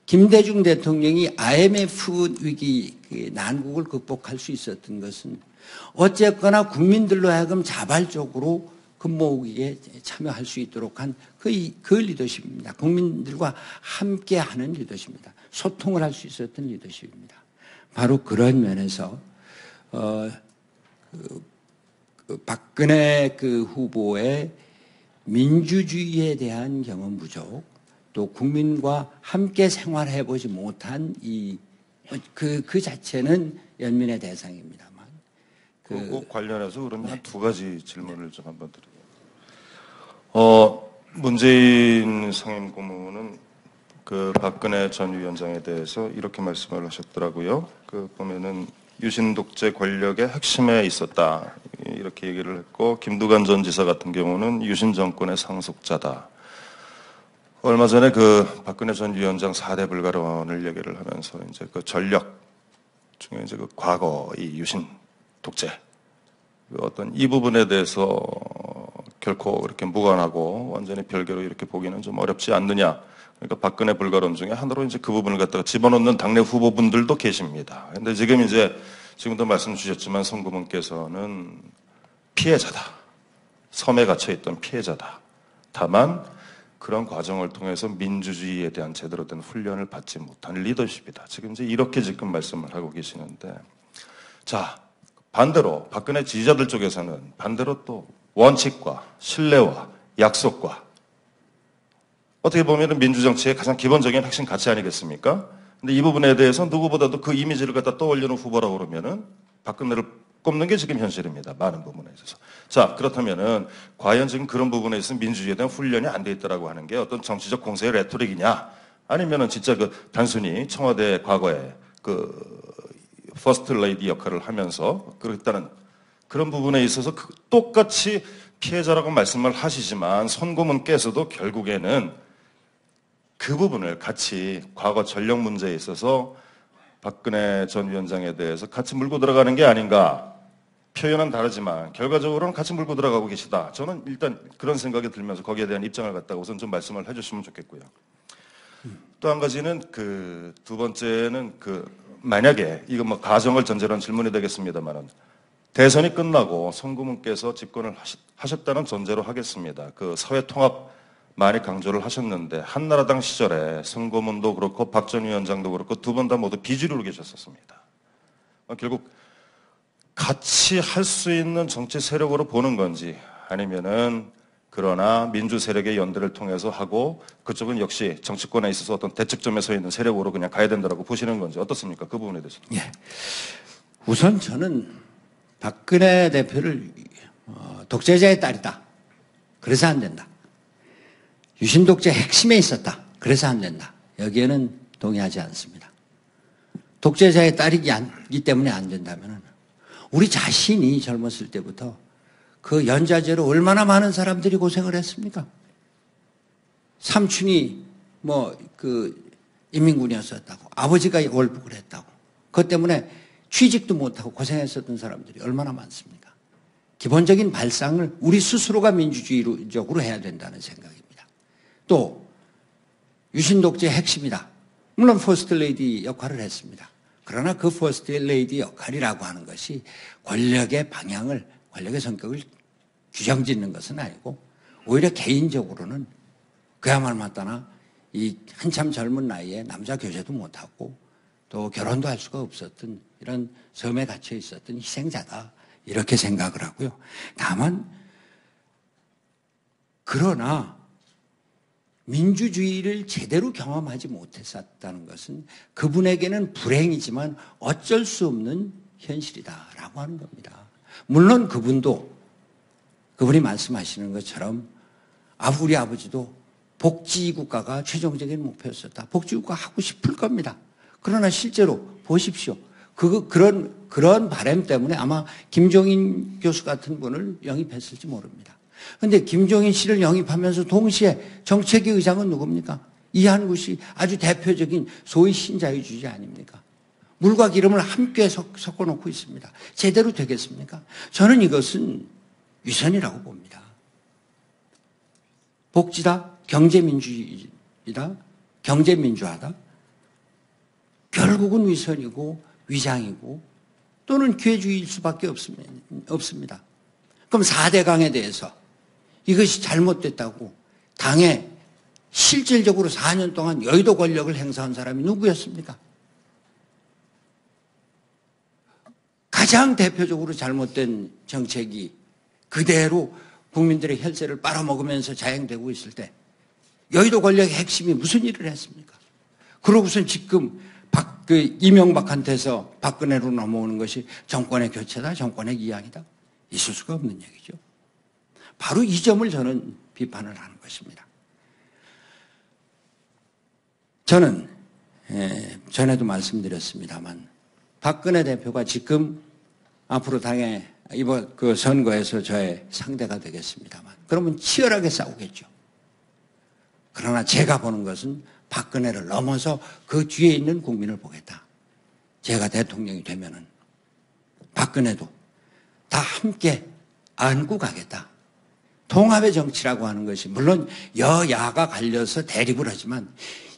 김대중 대통령이 IMF 위기 난국을 극복할 수 있었던 것은 어쨌거나 국민들로 하여금 자발적으로 근무에 참여할 수 있도록 한 그 리더십입니다. 국민들과 함께하는 리더십입니다. 소통을 할 수 있었던 리더십입니다. 바로 그런 면에서 박근혜 후보의 민주주의에 대한 경험 부족, 또 국민과 함께 생활해보지 못한 그 자체는 연민의 대상입니다만. 그 관련해서 그러면 한 두 가지 질문을 좀 한번 드려요. 문재인 상임 고문은 그 박근혜 전 위원장에 대해서 이렇게 말씀을 하셨더라고요. 그 보면은 유신 독재 권력의 핵심에 있었다 이렇게 얘기를 했고, 김두관 전 지사 같은 경우는 유신 정권의 상속자다. 얼마 전에 그 박근혜 전 위원장 4대 불가론을 얘기를 하면서 이제 그 전력 중에 이제 그 과거 이 유신 독재 그 어떤 이 부분에 대해서 결코 이렇게 무관하고 완전히 별개로 이렇게 보기는 좀 어렵지 않느냐. 그러니까 박근혜 불가론 중에 하나로 이제 그 부분을 갖다가 집어넣는 당내 후보분들도 계십니다. 근데 지금 이제 지금도 말씀 주셨지만 성구문께서는 피해자다. 섬에 갇혀있던 피해자다. 다만 그런 과정을 통해서 민주주의에 대한 제대로 된 훈련을 받지 못한 리더십이다. 지금 이제 이렇게 지금 말씀을 하고 계시는데, 자, 반대로 박근혜 지지자들 쪽에서는 반대로 또 원칙과 신뢰와 약속과 어떻게 보면 민주정치의 가장 기본적인 핵심 가치 아니겠습니까? 근데 이 부분에 대해서 누구보다도 그 이미지를 갖다 떠올리는 후보라고 그러면은 박근혜를 꼽는 게 지금 현실입니다. 많은 부분에 있어서. 자, 그렇다면은 과연 지금 그런 부분에 있어서 민주주의에 대한 훈련이 안 돼 있다라고 하는 게 어떤 정치적 공세의 레토릭이냐? 아니면은 진짜 그 단순히 청와대 과거에 그 퍼스트 레이디 역할을 하면서 그랬다는 그런 부분에 있어서 똑같이 피해자라고 말씀을 하시지만 손고문께서도 결국에는 그 부분을 같이 과거 전력 문제에 있어서 박근혜 전 위원장에 대해서 같이 물고 들어가는 게 아닌가. 표현은 다르지만 결과적으로는 같이 물고 들어가고 계시다. 저는 일단 그런 생각이 들면서 거기에 대한 입장을 갖다가 우선 좀 말씀을 해주시면 좋겠고요. 또 한 가지는 그 두 번째는 그 만약에 이거 뭐 가정을 전제로 한 질문이 되겠습니다만은 대선이 끝나고 손구문께서 집권을 하셨다는 전제로 하겠습니다. 그 사회 통합 많이 강조를 하셨는데 한나라당 시절에 손고문도 그렇고 박 전 위원장도 그렇고 두 분 다 모두 비주류로 계셨었습니다. 결국 같이 할 수 있는 정치 세력으로 보는 건지 아니면은 그러나 민주 세력의 연대를 통해서 하고 그쪽은 역시 정치권에 있어서 어떤 대척점에 서 있는 세력으로 그냥 가야 된다라고 보시는 건지 어떻습니까? 그 부분에 대해서. 예. 우선 저는 박근혜 대표를 독재자의 딸이다. 그래서 안 된다. 유신 독재 핵심에 있었다. 그래서 안 된다. 여기에는 동의하지 않습니다. 독재자의 딸이기 때문에 안 된다면 우리 자신이 젊었을 때부터 그 연좌제로 얼마나 많은 사람들이 고생을 했습니까? 삼촌이 인민군이었었다고, 아버지가 월북을 했다고, 그것 때문에 취직도 못하고 고생했었던 사람들이 얼마나 많습니까? 기본적인 발상을 우리 스스로가 민주주의적으로 해야 된다는 생각입니다. 또 유신 독재의 핵심이다. 물론 퍼스트 레이디 역할을 했습니다. 그러나 그 퍼스트 레이디 역할이라고 하는 것이 권력의 방향을, 권력의 성격을 규정짓는 것은 아니고 오히려 개인적으로는 그야말로 맞다나 이 한참 젊은 나이에 남자 교제도 못하고 또 결혼도 할 수가 없었던 이런 섬에 갇혀 있었던 희생자다. 이렇게 생각을 하고요. 다만 그러나 민주주의를 제대로 경험하지 못했었다는 것은 그분에게는 불행이지만 어쩔 수 없는 현실이다라고 하는 겁니다. 물론 그분이 말씀하시는 것처럼 우리 아버지도 복지국가가 최종적인 목표였었다. 복지국가 하고 싶을 겁니다. 그러나 실제로 보십시오. 그런 바람 때문에 아마 김종인 교수 같은 분을 영입했을지 모릅니다. 그런데 김종인 씨를 영입하면서 동시에 정책위 의장은 누굽니까? 이한구 씨, 아주 대표적인 소위 신자유주의 아닙니까? 물과 기름을 함께 섞어놓고 있습니다. 제대로 되겠습니까? 저는 이것은 위선이라고 봅니다. 복지다, 경제민주이다, 경제민주화다. 결국은 위선이고 위장이고 또는 기회주의일 수밖에 없습니다. 그럼 4대강에 대해서 이것이 잘못됐다고 당에 실질적으로 4년 동안 여의도 권력을 행사한 사람이 누구였습니까? 가장 대표적으로 잘못된 정책이 그대로 국민들의 혈세를 빨아먹으면서 자행되고 있을 때 여의도 권력의 핵심이 무슨 일을 했습니까? 그러고선 지금 이명박한테서 박근혜로 넘어오는 것이 정권의 교체다, 정권의 이양이다. 있을 수가 없는 얘기죠. 바로 이 점을 저는 비판을 하는 것입니다. 저는 전에도 말씀드렸습니다만 박근혜 대표가 지금 앞으로 당에 이번 그 선거에서 저의 상대가 되겠습니다만 그러면 치열하게 싸우겠죠. 그러나 제가 보는 것은 박근혜를 넘어서 그 뒤에 있는 국민을 보겠다. 제가 대통령이 되면은 박근혜도 다 함께 안고 가겠다. 통합의 정치라고 하는 것이 물론 여야가 갈려서 대립을 하지만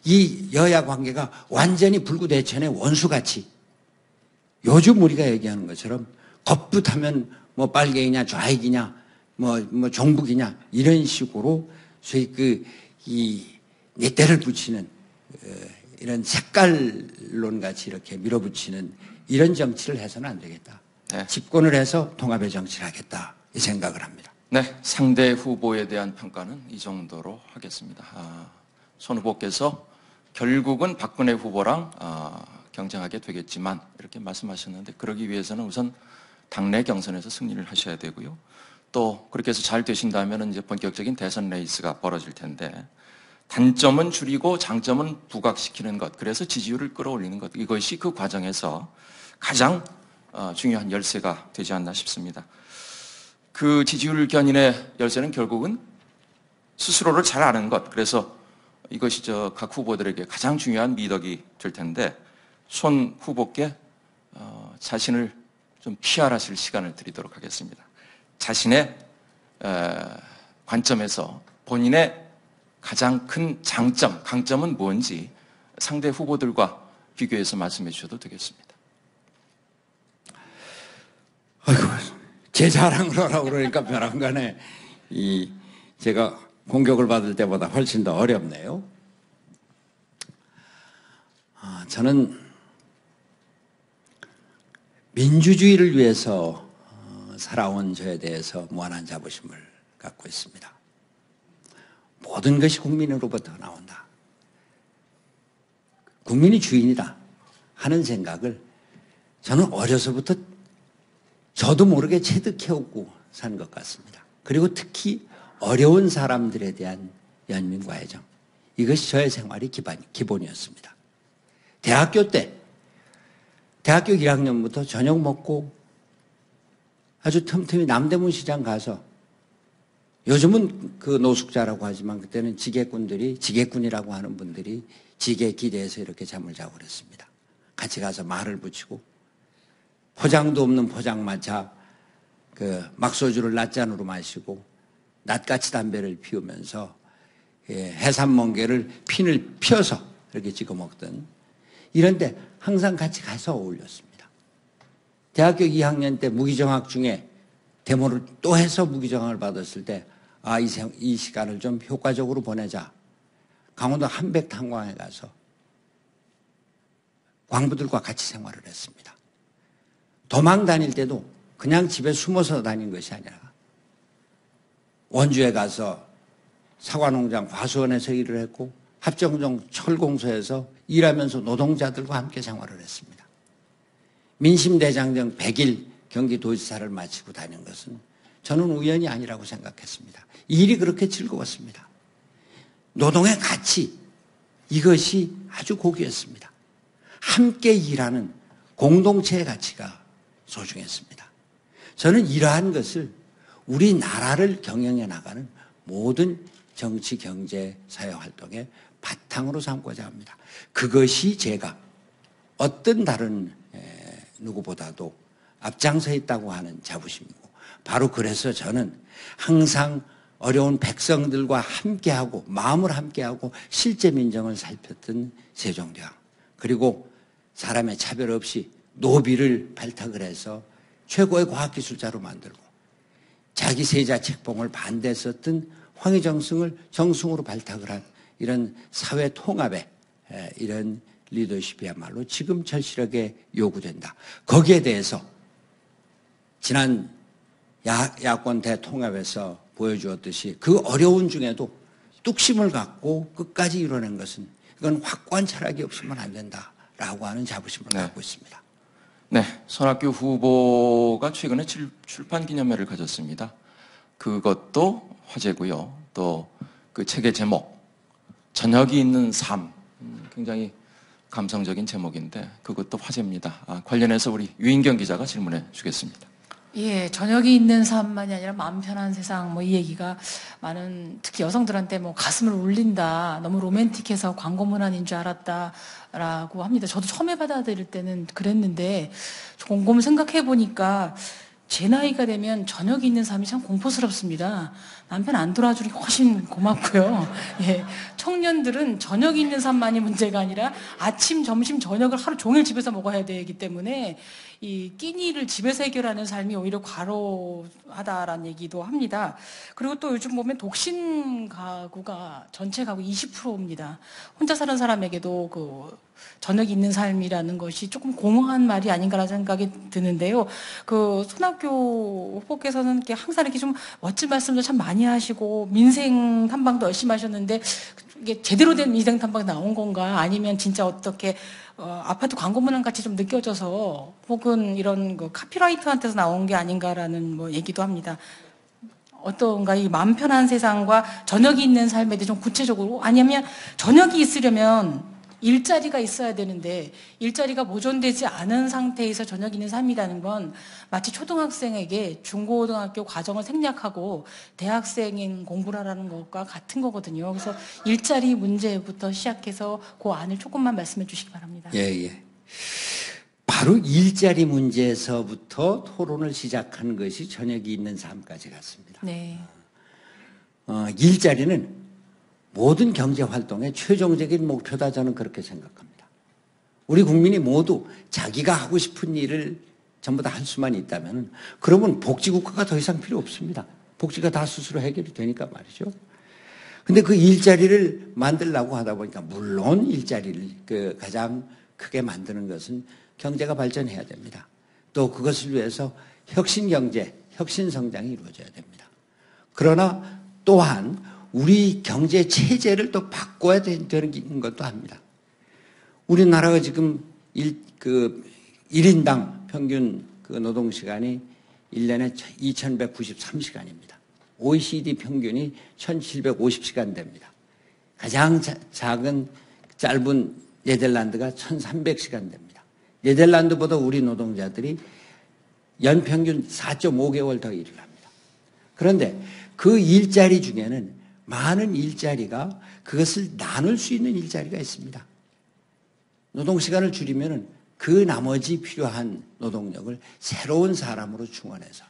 이 여야 관계가 완전히 불구대천의 원수같이 요즘 우리가 얘기하는 것처럼 겁붙하면 뭐 빨갱이냐 좌익이냐 뭐 종북이냐 이런 식으로 소위 넷대를 붙이는 이런 색깔론 같이 이렇게 밀어붙이는 이런 정치를 해서는 안 되겠다. 네. 집권을 해서 통합의 정치를 하겠다 이 생각을 합니다. 네, 상대 후보에 대한 평가는 이 정도로 하겠습니다. 손 후보께서 결국은 박근혜 후보랑 경쟁하게 되겠지만 이렇게 말씀하셨는데 그러기 위해서는 우선 당내 경선에서 승리를 하셔야 되고요. 또 그렇게 해서 잘 되신다면 이제 본격적인 대선 레이스가 벌어질 텐데 단점은 줄이고 장점은 부각시키는 것, 그래서 지지율을 끌어올리는 것, 이것이 그 과정에서 가장 중요한 열쇠가 되지 않나 싶습니다. 그 지지율 견인의 열쇠는 결국은 스스로를 잘 아는 것, 그래서 이것이 각 후보들에게 가장 중요한 미덕이 될 텐데 손 후보께 자신을 좀 PR하실 시간을 드리도록 하겠습니다. 자신의 관점에서 본인의 가장 큰 장점, 강점은 뭔지 상대 후보들과 비교해서 말씀해 주셔도 되겠습니다. 아이고, 제 자랑을 하라고 그러니까 벼랑간에 제가 공격을 받을 때보다 훨씬 더 어렵네요. 저는 민주주의를 위해서 살아온 저에 대해서 무한한 자부심을 갖고 있습니다. 모든 것이 국민으로부터 나온다. 국민이 주인이다 하는 생각을 저는 어려서부터 저도 모르게 체득해오고 산 것 같습니다. 그리고 특히 어려운 사람들에 대한 연민과 애정, 이것이 저의 생활의 기본이었습니다. 대학교 1학년부터 저녁 먹고 아주 틈틈이 남대문 시장 가서, 요즘은 그 노숙자라고 하지만 그때는 지게꾼이라고 하는 분들이 지게 기대해서 이렇게 잠을 자고 그랬습니다. 같이 가서 말을 붙이고, 포장도 없는 포장마차 막소주를 낮잔으로 마시고 낫같이 담배를 피우면서 해산 멍게를 핀을 펴서 이렇게 찍어 먹던, 이런데 항상 같이 가서 어울렸습니다. 대학교 2학년 때 무기정학 중에 데모를 또 해서 무기정학을 받았을 때 이 시간을 좀 효과적으로 보내자. 강원도 한백탄광에 가서 광부들과 같이 생활을 했습니다. 도망 다닐 때도 그냥 집에 숨어서 다닌 것이 아니라 원주에 가서 사과농장 과수원에서 일을 했고 합정동 철공소에서 일하면서 노동자들과 함께 생활을 했습니다. 민심대장정 100일 경기도지사를 마치고 다닌 것은 저는 우연이 아니라고 생각했습니다. 일이 그렇게 즐거웠습니다. 노동의 가치, 이것이 아주 고귀했습니다. 함께 일하는 공동체의 가치가 소중했습니다. 저는 이러한 것을 우리나라를 경영해 나가는 모든 정치, 경제, 사회 활동의 바탕으로 삼고자 합니다. 그것이 제가 어떤 다른 누구보다도 앞장서 있다고 하는 자부심이고, 바로 그래서 저는 항상 어려운 백성들과 함께하고 마음을 함께하고 실제 민정을 살폈던 세종대왕, 그리고 사람의 차별 없이 노비를 발탁을 해서 최고의 과학기술자로 만들고 자기 세자 책봉을 반대했었던 황희정승을 정승으로 발탁을 한 이런 사회 통합의 이런 리더십이야말로 지금 절실하게 요구된다. 거기에 대해서 지난 야권 대통합에서 보여주었듯이 그 어려운 중에도 뚝심을 갖고 끝까지 이뤄낸 것은, 이건 확고한 철학이 없으면 안 된다라고 하는 자부심을 갖고 있습니다. 네, 손학규 후보가 최근에 출판 기념회를 가졌습니다. 그것도 화제고요. 또 그 책의 제목, 저녁이 있는 삶, 굉장히 감성적인 제목인데 그것도 화제입니다. 관련해서 우리 유인경 기자가 질문해 주겠습니다. 예, 저녁이 있는 삶만이 아니라 마음 편한 세상, 뭐 이 얘기가 많은, 특히 여성들한테 뭐 가슴을 울린다, 너무 로맨틱해서 광고 문안인 줄 알았다라고 합니다. 저도 처음에 받아들일 때는 그랬는데, 곰곰 생각해 보니까 제 나이가 되면 저녁이 있는 삶이 참 공포스럽습니다. 남편 안 돌아주니 훨씬 고맙고요. 예, 청년들은 저녁이 있는 삶만이 문제가 아니라 아침, 점심, 저녁을 하루 종일 집에서 먹어야 되기 때문에 이 끼니를 집에서 해결하는 삶이 오히려 과로하다라는 얘기도 합니다. 그리고 또 요즘 보면 독신 가구가 전체 가구 20%입니다. 혼자 사는 사람에게도 그 저녁이 있는 삶이라는 것이 조금 공허한 말이 아닌가라는 생각이 드는데요. 그 손학규 후보께서는 이렇게 항상 이렇게 좀 멋진 말씀도 참 많이 하시고 민생 탐방도 열심히 하셨는데 이게 제대로 된 민생 탐방이 나온 건가 아니면 진짜 어떻게 아파트 광고 문안 같이 좀 느껴져서 혹은 이런 그 카피라이터한테서 나온 게 아닌가라는 뭐 얘기도 합니다. 어떤가 이 마음 편한 세상과 저녁이 있는 삶에 대해 좀 구체적으로 아니면 저녁이 있으려면 일자리가 있어야 되는데 일자리가 보존되지 않은 상태에서 저녁이 있는 삶이라는 건 마치 초등학생에게 중고등학교 과정을 생략하고 대학생인 공부를 하라는 것과 같은 거거든요. 그래서 일자리 문제부터 시작해서 그 안을 조금만 말씀해 주시기 바랍니다. 예. 바로 일자리 문제에서부터 토론을 시작한 것이 저녁이 있는 삶까지 갔습니다. 네. 일자리는 모든 경제활동의 최종적인 목표다 저는 그렇게 생각합니다. 우리 국민이 모두 자기가 하고 싶은 일을 전부 다 할 수만 있다면 그러면 복지국가가 더 이상 필요 없습니다. 복지가 다 스스로 해결이 되니까 말이죠. 근데 그 일자리를 만들려고 하다 보니까 물론 일자리를 가장 크게 만드는 것은 경제가 발전해야 됩니다. 또 그것을 위해서 혁신경제, 혁신성장이 이루어져야 됩니다. 그러나 또한 우리 경제 체제를 또 바꿔야 되는 것도 합니다. 우리나라가 지금 1인당 평균 그 노동시간이 1년에 2193시간입니다. OECD 평균이 1750시간 됩니다. 가장 작은 짧은 네덜란드가 1300시간 됩니다. 네덜란드보다 우리 노동자들이 연평균 4.5개월 더 일을 합니다. 그런데 그 일자리 중에는 많은 일자리가 그것을 나눌 수 있는 일자리가 있습니다. 노동시간을 줄이면 그 나머지 필요한 노동력을 새로운 사람으로 충원해서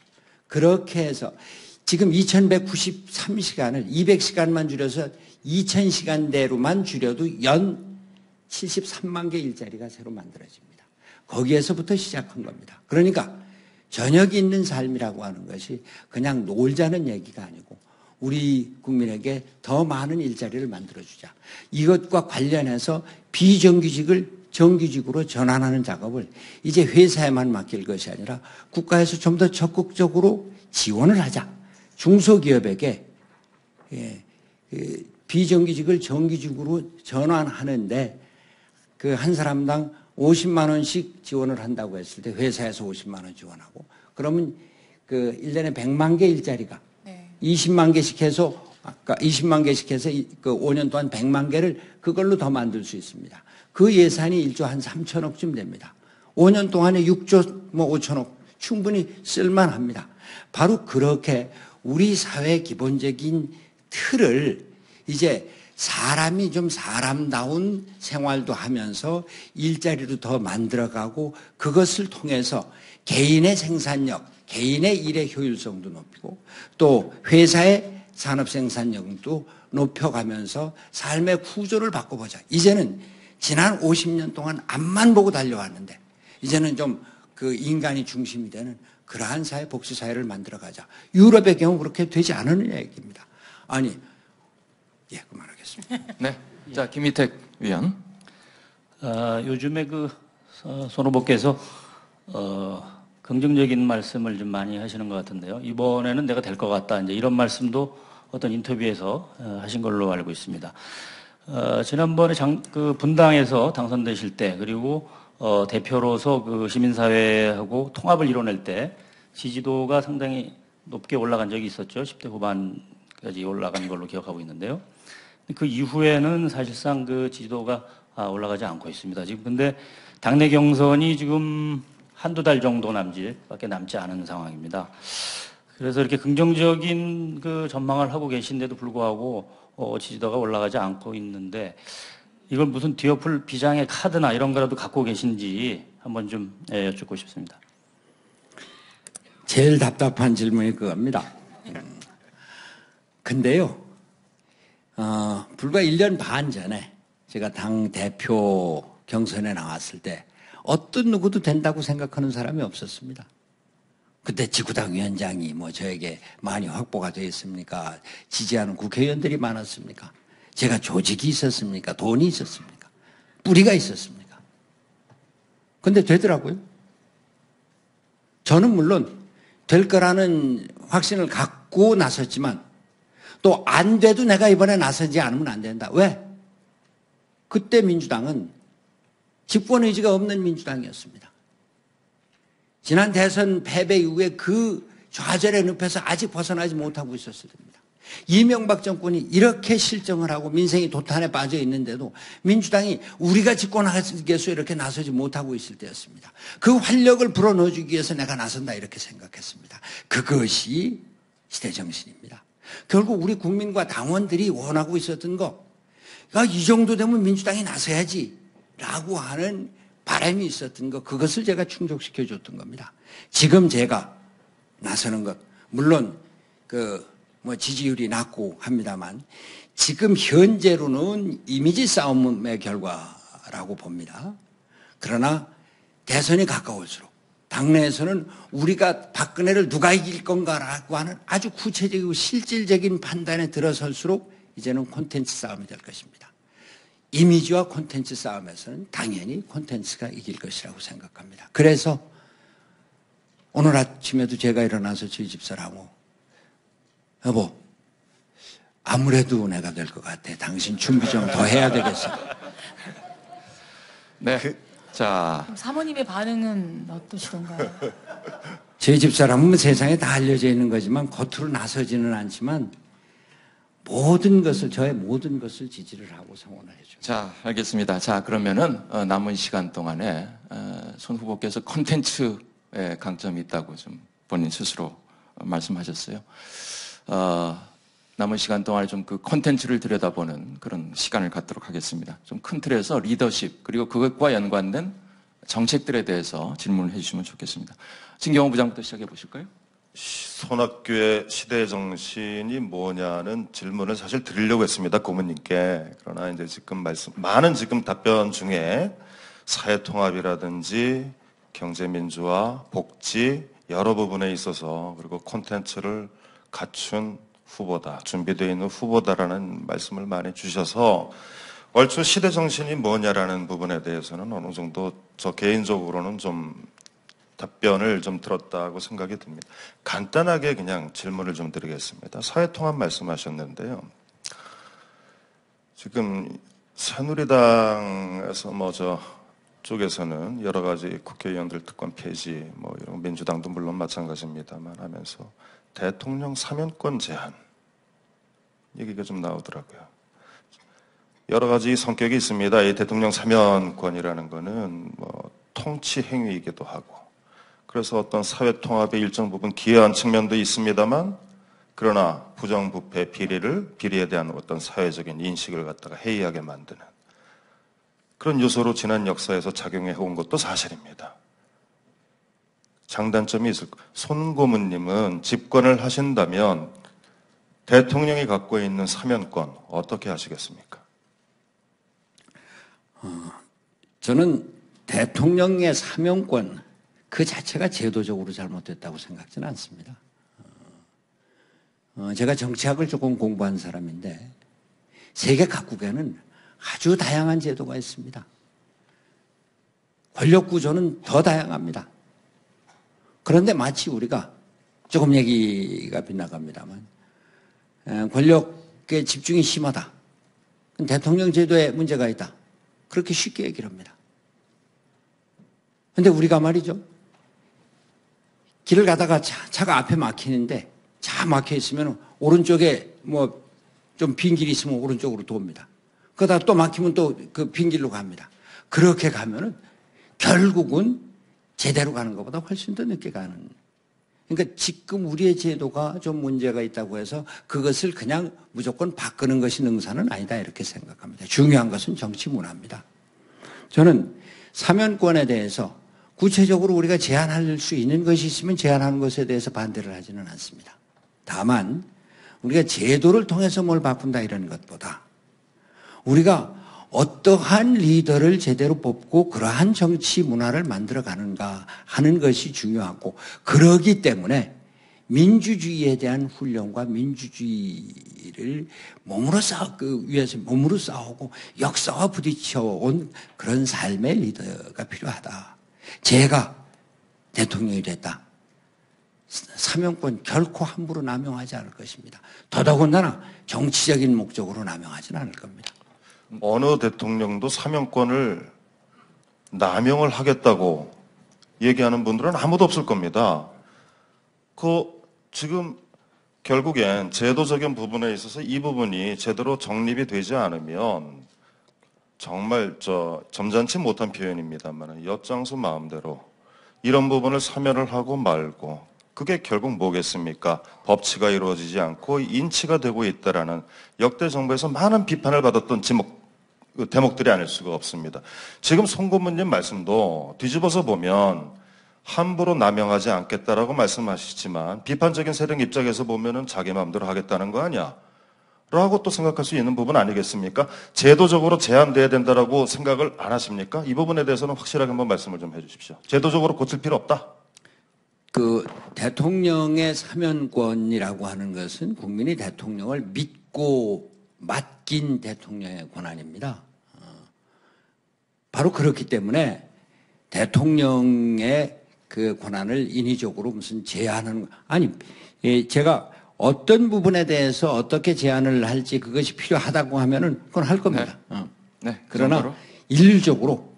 그렇게 해서 지금 2193시간을 200시간만 줄여서 2000시간대로만 줄여도 연 73만 개 일자리가 새로 만들어집니다. 거기에서부터 시작한 겁니다. 그러니까 저녁이 있는 삶이라고 하는 것이 그냥 놀자는 얘기가 아니고 우리 국민에게 더 많은 일자리를 만들어주자. 이것과 관련해서 비정규직을 정규직으로 전환하는 작업을 이제 회사에만 맡길 것이 아니라 국가에서 좀 더 적극적으로 지원을 하자. 중소기업에게 비정규직을 정규직으로 전환하는데 그 한 사람당 50만 원씩 지원을 한다고 했을 때 회사에서 50만 원 지원하고 그러면 그 1년에 100만 개 일자리가 20만 개씩 해서 아까 20만 개씩 해서 그 5년 동안 100만 개를 그걸로 더 만들 수 있습니다. 그 예산이 1조 한 3천억쯤 됩니다. 5년 동안에 6조 5천억 충분히 쓸만합니다. 바로 그렇게 우리 사회의 기본적인 틀을 이제 사람이 좀 사람다운 생활도 하면서 일자리도 더 만들어가고 그것을 통해서 개인의 생산력, 개인의 일의 효율성도 높이고 또 회사의 산업 생산력도 높여가면서 삶의 구조를 바꿔보자. 이제는 지난 50년 동안 앞만 보고 달려왔는데 이제는 좀 그 인간이 중심이 되는 그러한 사회, 복지사회를 만들어가자. 유럽의 경우 그렇게 되지 않은 얘기입니다. 아니, 그만하겠습니다. 네. 자, 김희택 위원. 요즘에 손 후보께서 긍정적인 말씀을 좀 많이 하시는 것 같은데요. 이번에는 내가 될 것 같다. 이제 이런 말씀도 어떤 인터뷰에서 하신 걸로 알고 있습니다. 지난번에 분당에서 당선되실 때 그리고 대표로서 그 시민사회하고 통합을 이뤄낼 때 지지도가 상당히 높게 올라간 적이 있었죠. 10대 후반까지 올라간 걸로 기억하고 있는데요. 그 이후에는 사실상 그 지지도가 올라가지 않고 있습니다. 지금 근데 당내 경선이 지금 한두 달 정도 밖에 남지 않은 상황입니다. 그래서 이렇게 긍정적인 그 전망을 하고 계신데도 불구하고 지지도가 올라가지 않고 있는데 이걸 무슨 뒤엎을 비장의 카드나 이런 거라도 갖고 계신지 한번 좀 여쭙고 싶습니다. 제일 답답한 질문이 그겁니다. 근데요, 불과 1년 반 전에 제가 당 대표 경선에 나왔을 때 어떤 누구도 된다고 생각하는 사람이 없었습니다. 그때 지구당 위원장이 저에게 많이 확보가 되어 있습니까? 지지하는 국회의원들이 많았습니까? 제가 조직이 있었습니까? 돈이 있었습니까? 뿌리가 있었습니까? 근데 되더라고요. 저는 물론 될 거라는 확신을 갖고 나섰지만 또 안 돼도 내가 이번에 나서지 않으면 안 된다. 왜? 그때 민주당은 집권 의지가 없는 민주당이었습니다. 지난 대선 패배 이후에 그 좌절의 늪에서 아직 벗어나지 못하고 있었을 때입니다. 이명박 정권이 이렇게 실정을 하고 민생이 도탄에 빠져 있는데도 민주당이 우리가 집권하겠소 이렇게 나서지 못하고 있을 때였습니다. 그 활력을 불어넣어주기 위해서 내가 나선다 이렇게 생각했습니다. 그것이 시대정신입니다. 결국 우리 국민과 당원들이 원하고 있었던 거, 이 정도 되면 민주당이 나서야지 라고 하는 바람이 있었던 것, 그것을 제가 충족시켜 줬던 겁니다. 지금 제가 나서는 것, 물론 지지율이 낮고 합니다만 지금 현재로는 이미지 싸움의 결과라고 봅니다. 그러나 대선이 가까울수록 당내에서는 우리가 박근혜를 누가 이길 건가라고 하는 아주 구체적이고 실질적인 판단에 들어설수록 이제는 콘텐츠 싸움이 될 것입니다. 이미지와 콘텐츠 싸움에서는 당연히 콘텐츠가 이길 것이라고 생각합니다. 그래서 오늘 아침에도 제가 일어나서 저희 집사람하고 여보, 아무래도 내가 될 것 같아. 당신 준비 좀 더 해야 되겠어. 네. 자, 그럼 사모님의 반응은 어떠시던가요? 저희 집사람은 세상에 다 알려져 있는 거지만 겉으로 나서지는 않지만 저의 모든 것을 지지를 하고 성원을 해줘요. 자, 알겠습니다. 자, 그러면은 남은 시간 동안에 손 후보께서 콘텐츠에 강점이 있다고 좀 본인 스스로 말씀하셨어요. 남은 시간 동안에 좀 그 콘텐츠를 들여다보는 그런 시간을 갖도록 하겠습니다. 좀 큰 틀에서 리더십 그리고 그것과 연관된 정책들에 대해서 질문을 해주시면 좋겠습니다. 진경호 부장부터 시작해 보실까요? 손학규의 시대 정신이 뭐냐는 질문을 사실 드리려고 했습니다, 고모님께. 그러나 이제 지금 많은 답변 중에 사회통합이라든지 경제민주화, 복지 여러 부분에 있어서 그리고 콘텐츠를 갖춘 후보다, 준비되어 있는 후보다라는 말씀을 많이 주셔서 얼추 시대 정신이 뭐냐라는 부분에 대해서는 어느 정도 저 개인적으로는 좀 답변을 좀 들었다고 생각이 듭니다. 간단하게 그냥 질문을 좀 드리겠습니다. 사회통합 말씀하셨는데요. 지금 새누리당에서 쪽에서는 여러 가지 국회의원들 특권 폐지, 이런 민주당도 물론 마찬가지입니다만 하면서 대통령 사면권 제한 얘기가 좀 나오더라고요. 여러 가지 성격이 있습니다. 이 대통령 사면권이라는 거는 통치 행위이기도 하고, 그래서 어떤 사회 통합의 일정 부분 기여한 측면도 있습니다만, 그러나 부정부패 비리에 대한 어떤 사회적인 인식을 갖다가 해이하게 만드는 그런 요소로 지난 역사에서 작용해 온 것도 사실입니다. 장단점이 있을 거예요. 손 고문님은 집권을 하신다면 대통령이 갖고 있는 사면권 어떻게 하시겠습니까? 저는 대통령의 사면권 그 자체가 제도적으로 잘못됐다고 생각지는 않습니다. 제가 정치학을 조금 공부한 사람인데 세계 각국에는 아주 다양한 제도가 있습니다. 권력 구조는 더 다양합니다. 그런데 마치 우리가 조금 얘기가 빗나갑니다만 권력의 집중이 심하다. 대통령 제도에 문제가 있다. 그렇게 쉽게 얘기를 합니다. 그런데 우리가 말이죠. 길을 가다가 차가 앞에 막히는데 차 막혀 있으면 오른쪽에 좀 빈 길이 있으면 오른쪽으로 돕니다. 그러다 또 막히면 또 그 빈길로 갑니다. 그렇게 가면은 결국은 제대로 가는 것보다 훨씬 더 늦게 가는. 그러니까 지금 우리의 제도가 좀 문제가 있다고 해서 그것을 그냥 무조건 바꾸는 것이 능사는 아니다 이렇게 생각합니다. 중요한 것은 정치 문화입니다. 저는 사면권에 대해서 구체적으로 우리가 제한할 수 있는 것이 있으면 제한하는 것에 대해서 반대를 하지는 않습니다. 다만 우리가 제도를 통해서 뭘 바꾼다 이런 것보다 우리가 어떠한 리더를 제대로 뽑고 그러한 정치 문화를 만들어가는가 하는 것이 중요하고, 그러기 때문에 민주주의에 대한 훈련과 민주주의를 위해서 몸으로 싸우고 역사와 부딪혀온 그런 삶의 리더가 필요하다. 제가 대통령이 됐다. 사명권 결코 함부로 남용하지 않을 것입니다. 더더군다나 정치적인 목적으로 남용하지는 않을 겁니다. 어느 대통령도 사명권을 남용을 하겠다고 얘기하는 분들은 아무도 없을 겁니다. 지금 결국엔 제도적인 부분에 있어서 이 부분이 제대로 정립이 되지 않으면 정말 점잖지 못한 표현입니다만 엿장수 마음대로 이런 부분을 사면을 하고 말고, 그게 결국 뭐겠습니까? 법치가 이루어지지 않고 인치가 되고 있다라는 역대 정부에서 많은 비판을 받았던 대목들이 아닐 수가 없습니다. 지금 송 고문님 말씀도 뒤집어서 보면 함부로 남용하지 않겠다라고 말씀하시지만 비판적인 세력 입장에서 보면은 자기 마음대로 하겠다는 거 아니야? 라고 또 생각할 수 있는 부분 아니겠습니까? 제도적으로 제한돼야 된다라고 생각을 안 하십니까? 이 부분에 대해서는 확실하게 한번 말씀을 좀 해주십시오. 제도적으로 고칠 필요 없다? 대통령의 사면권이라고 하는 것은 국민이 대통령을 믿고 맡긴 대통령의 권한입니다. 바로 그렇기 때문에 대통령의 그 권한을 인위적으로 무슨 제한하는, 제가 어떤 부분에 대해서 어떻게 제한을 할지 그것이 필요하다고 하면은 그건 할 겁니다. 네, 그 그러나 정도로. 일률적으로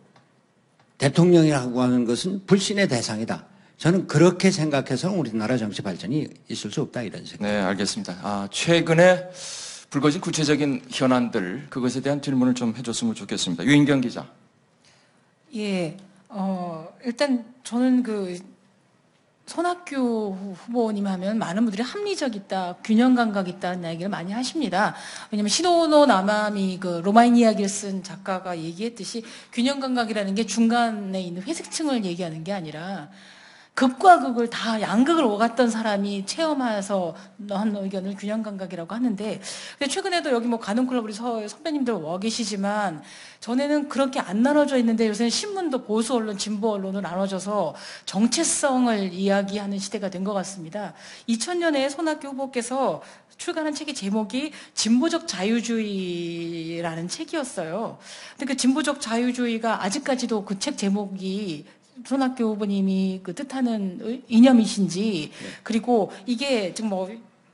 대통령이라고 하는 것은 불신의 대상이다. 저는 그렇게 생각해서는 우리나라 정치 발전이 있을 수 없다 이런 생각. 네, 알겠습니다. 최근에 불거진 구체적인 현안들, 그것에 대한 질문을 좀 해줬으면 좋겠습니다. 유인경 기자. 예, 일단 저는 손학규 후보님 하면 많은 분들이 합리적 있다, 균형 감각 있다는 이야기를 많이 하십니다. 왜냐하면 시노노 나마미 로마인 이야기를 쓴 작가가 얘기했듯이 균형 감각이라는 게 중간에 있는 회색층을 얘기하는 게 아니라 극과 극을 다 양극을 오갔던 사람이 체험해서 한 의견을 균형 감각이라고 하는데, 근데 최근에도 여기 가는클럽 우리 선배님들 와 계시지만 전에는 그렇게 안 나눠져 있는데 요새는 신문도 보수 언론, 진보 언론으로 나눠져서 정체성을 이야기하는 시대가 된 것 같습니다. 2000년에 손학규 후보께서 출간한 책의 제목이 진보적 자유주의라는 책이었어요. 근데 그 진보적 자유주의가 아직까지도 그 책 제목이 손학규 후보님이 뜻하는 이념이신지, 그리고 이게 지금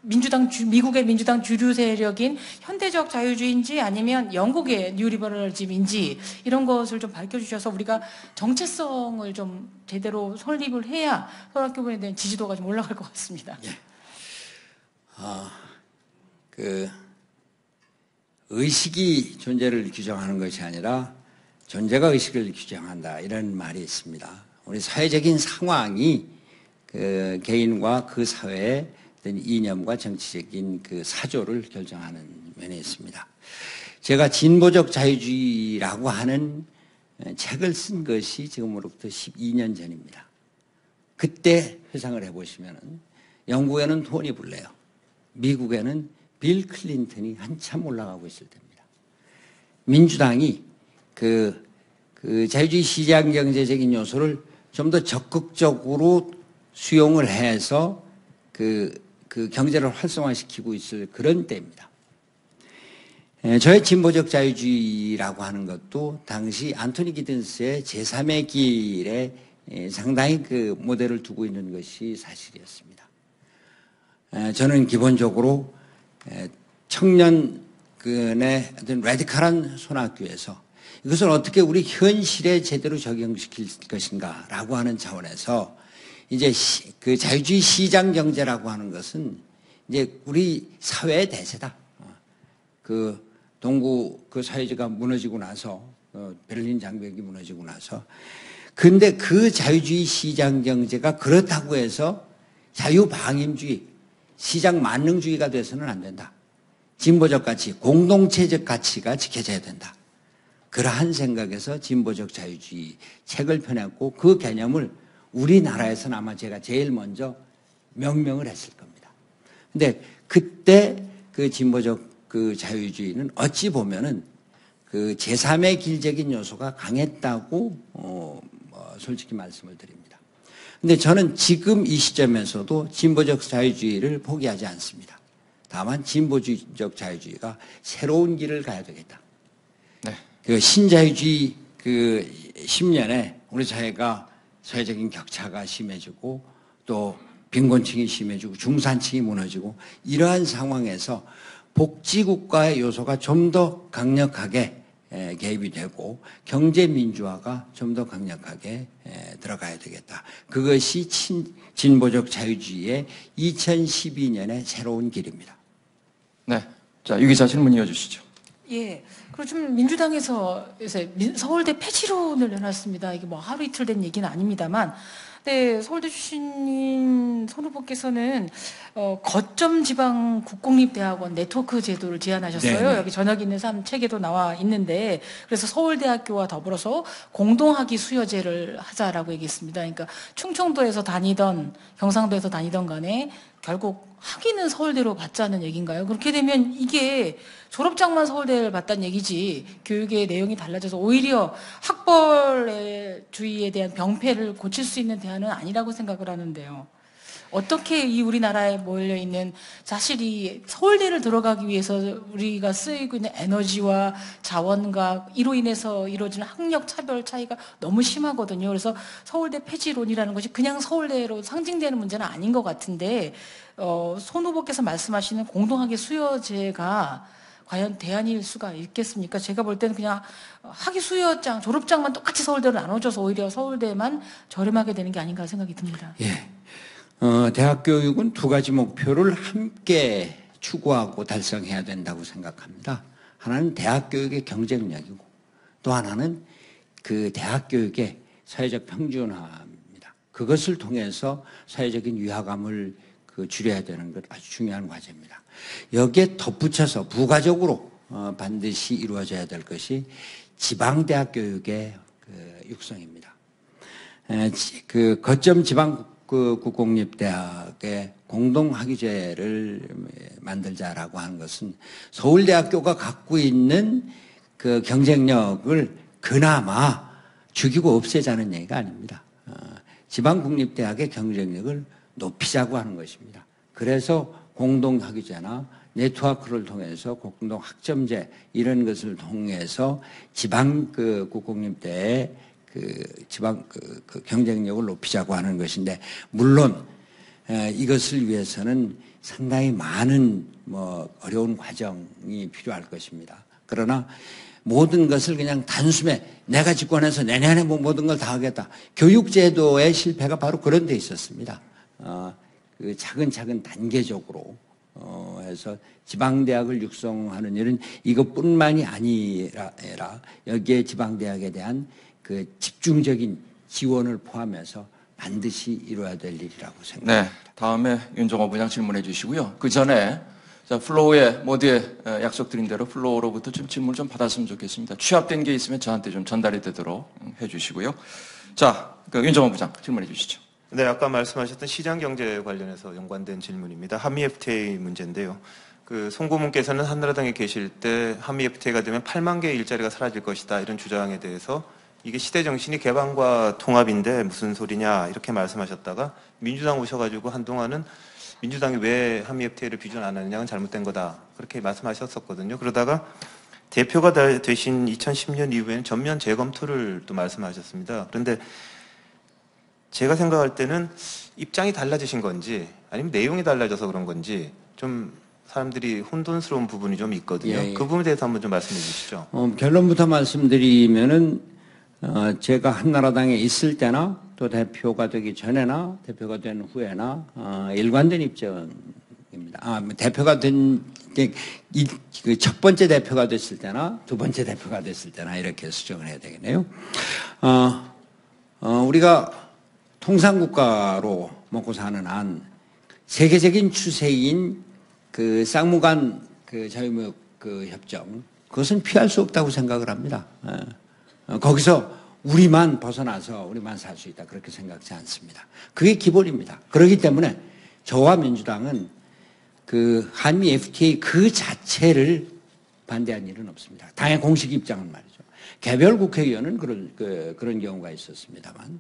미국의 민주당 주류 세력인 현대적 자유주의인지 아니면 영국의 뉴리버럴즘인지 이런 것을 좀 밝혀주셔서 우리가 정체성을 좀 제대로 설립을 해야 손학규 후보에 대한 지지도가 좀 올라갈 것 같습니다. 의식이 존재를 규정하는 것이 아니라 존재가 의식을 규정한다 이런 말이 있습니다. 우리 사회적인 상황이 개인과 그 사회의 어떤 이념과 정치적인 사조를 결정하는 면에 있습니다. 제가 진보적 자유주의라고 하는 책을 쓴 것이 지금으로부터 12년 전입니다. 그때 회상을 해보시면 영국에는 토니 블레어, 미국에는 빌 클린턴이 한참 올라가고 있을 때입니다. 민주당이 자유주의 시장 경제적인 요소를 좀 더 적극적으로 수용을 해서 경제를 활성화시키고 있을 그런 때입니다. 저의 진보적 자유주의라고 하는 것도 당시 안토니 기든스의 제3의 길에 상당히 모델을 두고 있는 것이 사실이었습니다. 저는 기본적으로 청년의 어떤 라디칼한 손학규에서 이것을 어떻게 우리 현실에 제대로 적용시킬 것인가라고 하는 차원에서 이제 자유주의 시장 경제라고 하는 것은 이제 우리 사회의 대세다. 동구 그 사회주의가 무너지고 나서 베를린 장벽이 무너지고 나서 근데 그 자유주의 시장 경제가 그렇다고 해서 자유방임주의, 시장 만능주의가 돼서는 안 된다. 진보적 가치, 공동체적 가치가 지켜져야 된다. 그러한 생각에서 진보적 자유주의 책을 펴냈고 그 개념을 우리나라에서는 아마 제가 제일 먼저 명명을 했을 겁니다. 근데 그때 그 진보적 그 자유주의는 어찌 보면은 그 제3의 길적인 요소가 강했다고 솔직히 말씀을 드립니다. 근데 저는 지금 이 시점에서도 진보적 자유주의를 포기하지 않습니다. 다만 진보적 자유주의가 새로운 길을 가야 되겠다. 네. 그 신자유주의 그 10년에 우리 사회가 사회적인 격차가 심해지고 또 빈곤층이 심해지고 중산층이 무너지고 이러한 상황에서 복지국가의 요소가 좀 더 강력하게 개입이 되고 경제민주화가 좀 더 강력하게 들어가야 되겠다. 그것이 진보적 자유주의의 2012년의 새로운 길입니다. 네. 자, 유 기자 질문 이어주시죠. 예. 그리고 좀 민주당에서 요새 서울대 폐지론을 내놨습니다. 이게 뭐 하루 이틀 된 얘기는 아닙니다만. 네, 서울대 출신인 손 후보께서는 거점 지방 국공립대학원 네트워크 제도를 제안하셨어요. 네네. 여기 저녁 있는 삶 책에도 나와 있는데 그래서 서울대학교와 더불어서 공동학위 수여제를 하자라고 얘기했습니다. 그러니까 충청도에서 다니던 경상도에서 다니던 간에 결국 학위는 서울대로 받자는 얘기인가요? 그렇게 되면 이게 졸업장만 서울대를 받다는 얘기지 교육의 내용이 달라져서 오히려 학벌의 주의에 대한 병폐를 고칠 수 있는 대안은 아니라고 생각을 하는데요. 어떻게 이 우리나라에 모여있는 사실 이 서울대를 들어가기 위해서 우리가 쓰이고 있는 에너지와 자원과 이로 인해서 이루어지는 학력 차별 차이가 너무 심하거든요. 그래서 서울대 폐지론이라는 것이 그냥 서울대로 상징되는 문제는 아닌 것 같은데 손 후보께서 말씀하시는 공동학위 수여제가 과연 대안일 수가 있겠습니까? 제가 볼 때는 그냥 학위 수여장, 졸업장만 똑같이 서울대로 나눠줘서 오히려 서울대만 저렴하게 되는 게 아닌가 생각이 듭니다. 예. 대학 교육은 두 가지 목표를 함께 추구하고 달성해야 된다고 생각합니다. 하나는 대학 교육의 경쟁력이고 또 하나는 그 대학 교육의 사회적 평준화입니다. 그것을 통해서 사회적인 위화감을 줄여야 되는 것 아주 중요한 과제입니다. 여기에 덧붙여서 부가적으로 반드시 이루어져야 될 것이 지방대학 교육의 육성입니다. 그 거점 지방 국공립대학의 공동학위제를 만들자라고 하는 것은 서울대학교가 갖고 있는 그 경쟁력을 그나마 죽이고 없애자는 얘기가 아닙니다. 지방국립대학의 경쟁력을 높이자고 하는 것입니다. 그래서 공동학위제나 네트워크를 통해서 공동학점제 이런 것을 통해서 지방 국공립대의 지방 경쟁력을 높이자고 하는 것인데 물론 이것을 위해서는 상당히 많은 어려운 과정이 필요할 것입니다. 그러나 모든 것을 그냥 단숨에 내가 집권해서 내년에 모든 걸 다 하겠다. 교육제도의 실패가 바로 그런 데 있었습니다. 그 차근차근 단계적으로 해서 지방대학을 육성하는 일은 이것뿐만이 아니라 여기에 지방대학에 대한 그 집중적인 지원을 포함해서 반드시 이루어야 될 일이라고 생각합니다. 네, 다음에 윤정호 부장 질문해 주시고요. 그 전에 플로우에 모두에 약속드린 대로 플로우로부터 좀 질문 좀 받았으면 좋겠습니다. 취합된 게 있으면 저한테 좀 전달이 되도록 해주시고요. 자, 윤정호 부장 질문해 주시죠. 네, 아까 말씀하셨던 시장 경제 관련해서 연관된 질문입니다. 한미 FTA 문제인데요. 송 고문께서는 한나라당에 계실 때 한미 FTA가 되면 8만 개의 일자리가 사라질 것이다 이런 주장에 대해서 이게 시대 정신이 개방과 통합인데 무슨 소리냐 이렇게 말씀하셨다가 민주당 오셔가지고 한동안은 민주당이 왜 한미 FTA를 비준 안 하느냐는 잘못된 거다 그렇게 말씀하셨었거든요. 그러다가 대표가 되신 2010년 이후에는 전면 재검토를 또 말씀하셨습니다. 그런데 제가 생각할 때는 입장이 달라지신 건지 아니면 내용이 달라져서 그런 건지 좀 사람들이 혼돈스러운 부분이 좀 있거든요. 예. 그 부분에 대해서 한번 좀 말씀해 주시죠. 결론부터 말씀드리면은 제가 한나라당에 있을 때나 또 대표가 되기 전에나 대표가 된 후에나 일관된 입장입니다. 대표가 된 첫 번째 대표가 됐을 때나 두 번째 대표가 됐을 때나 이렇게 수정을 해야 되겠네요. 우리가 통상국가로 먹고 사는 한 세계적인 추세인 그 쌍무간 그 자유무역 그 협정, 그것은 피할 수 없다고 생각을 합니다. 거기서 우리만 벗어나서 우리만 살 수 있다, 그렇게 생각지 않습니다. 그게 기본입니다. 그렇기 때문에 저와 민주당은 그 한미 FTA 그 자체를 반대한 일은 없습니다. 당의 공식 입장은 말이죠. 개별 국회의원은 그런 경우가 있었습니다만,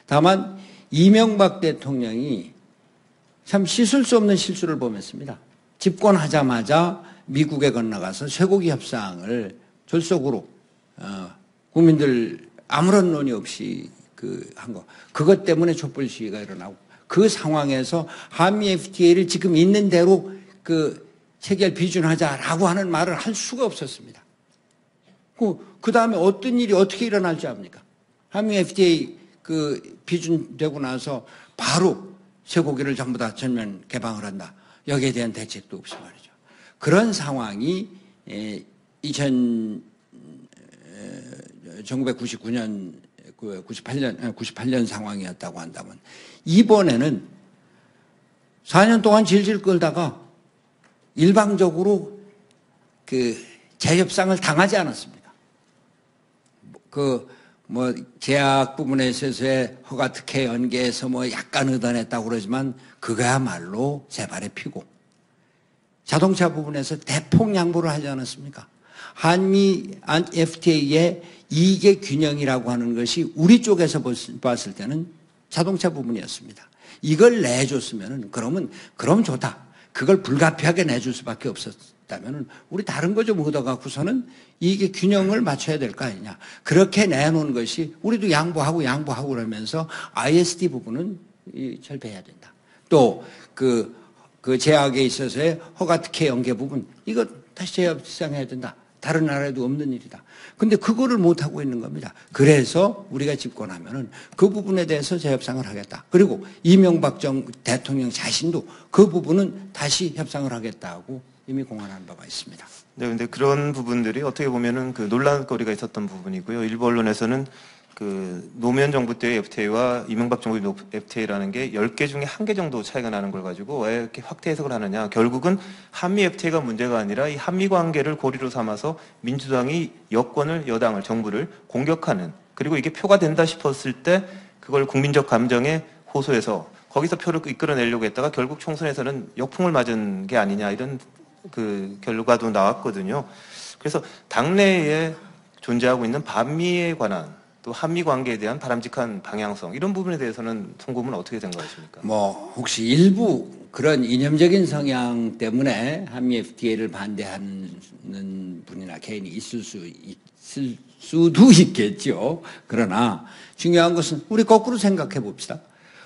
다만 이명박 대통령이 참 씻을 수 없는 실수를 범했습니다. 집권하자마자 미국에 건너가서 쇠고기 협상을 졸속으로 국민들 아무런 논의 없이 한 거, 그것 때문에 촛불 시위가 일어나고, 그 상황에서 한미 FTA를 지금 있는 대로 체결 비준하자라고 하는 말을 할 수가 없었습니다. 그 다음에 어떤 일이 어떻게 일어날지 압니까? 한미 FTA 비준되고 나서 바로 쇠고기를 전부 다 전면 개방을 한다. 여기에 대한 대책도 없이 말이죠. 그런 상황이 1999년, 98년 상황이었다고 한다면, 이번에는 4년 동안 질질 끌다가 일방적으로 재협상을 당하지 않았습니까? 계약 부분에 있어서의 허가 특혜 연계에서 약간 의단했다고 그러지만, 그거야말로 제 발에 피고, 자동차 부분에서 대폭 양보를 하지 않았습니까? 한미 FTA의 이익의 균형이라고 하는 것이 우리 쪽에서 봤을 때는 자동차 부분이었습니다. 이걸 내줬으면은, 그럼 좋다. 그걸 불가피하게 내줄 수밖에 없었다면은, 우리 다른 거 좀 얻어갖고서는 이익의 균형을 맞춰야 될 거 아니냐. 그렇게 내놓은 것이 우리도 양보하고 그러면서 ISD 부분은 철폐해야 된다. 또, 그 제약에 있어서의 허가 특혜 연계 부분, 이거 다시 재협상해야 된다. 다른 나라에도 없는 일이다. 근데 그거를 못하고 있는 겁니다. 그래서 우리가 집권하면은 그 부분에 대해서 재협상을 하겠다. 그리고 이명박 대통령 자신도 그 부분은 다시 협상을 하겠다고 이미 공언한 바가 있습니다. 네, 근데 그런 부분들이 어떻게 보면은 논란거리가 있었던 부분이고요. 일부 언론에서는 노무현 정부 때의 FTA와 이명박 정부 FTA라는 게 10개 중에 1개 정도 차이가 나는 걸 가지고 왜 이렇게 확대 해석을 하느냐. 결국은 한미 FTA가 문제가 아니라 이 한미 관계를 고리로 삼아서 민주당이 여당을, 정부를 공격하는, 그리고 이게 표가 된다 싶었을 때 그걸 국민적 감정에 호소해서 거기서 표를 이끌어내려고 했다가 결국 총선에서는 역풍을 맞은 게 아니냐, 이런 결과도 나왔거든요. 그래서 당내에 존재하고 있는 반미에 관한, 또 한미 관계에 대한 바람직한 방향성, 이런 부분에 대해서는 송고문은 어떻게 생각하십니까? 혹시 일부 그런 이념적인 성향 때문에 한미 FTA를 반대하는 분이나 개인이 있을 수도 있겠죠. 그러나 중요한 것은 우리 거꾸로 생각해 봅시다.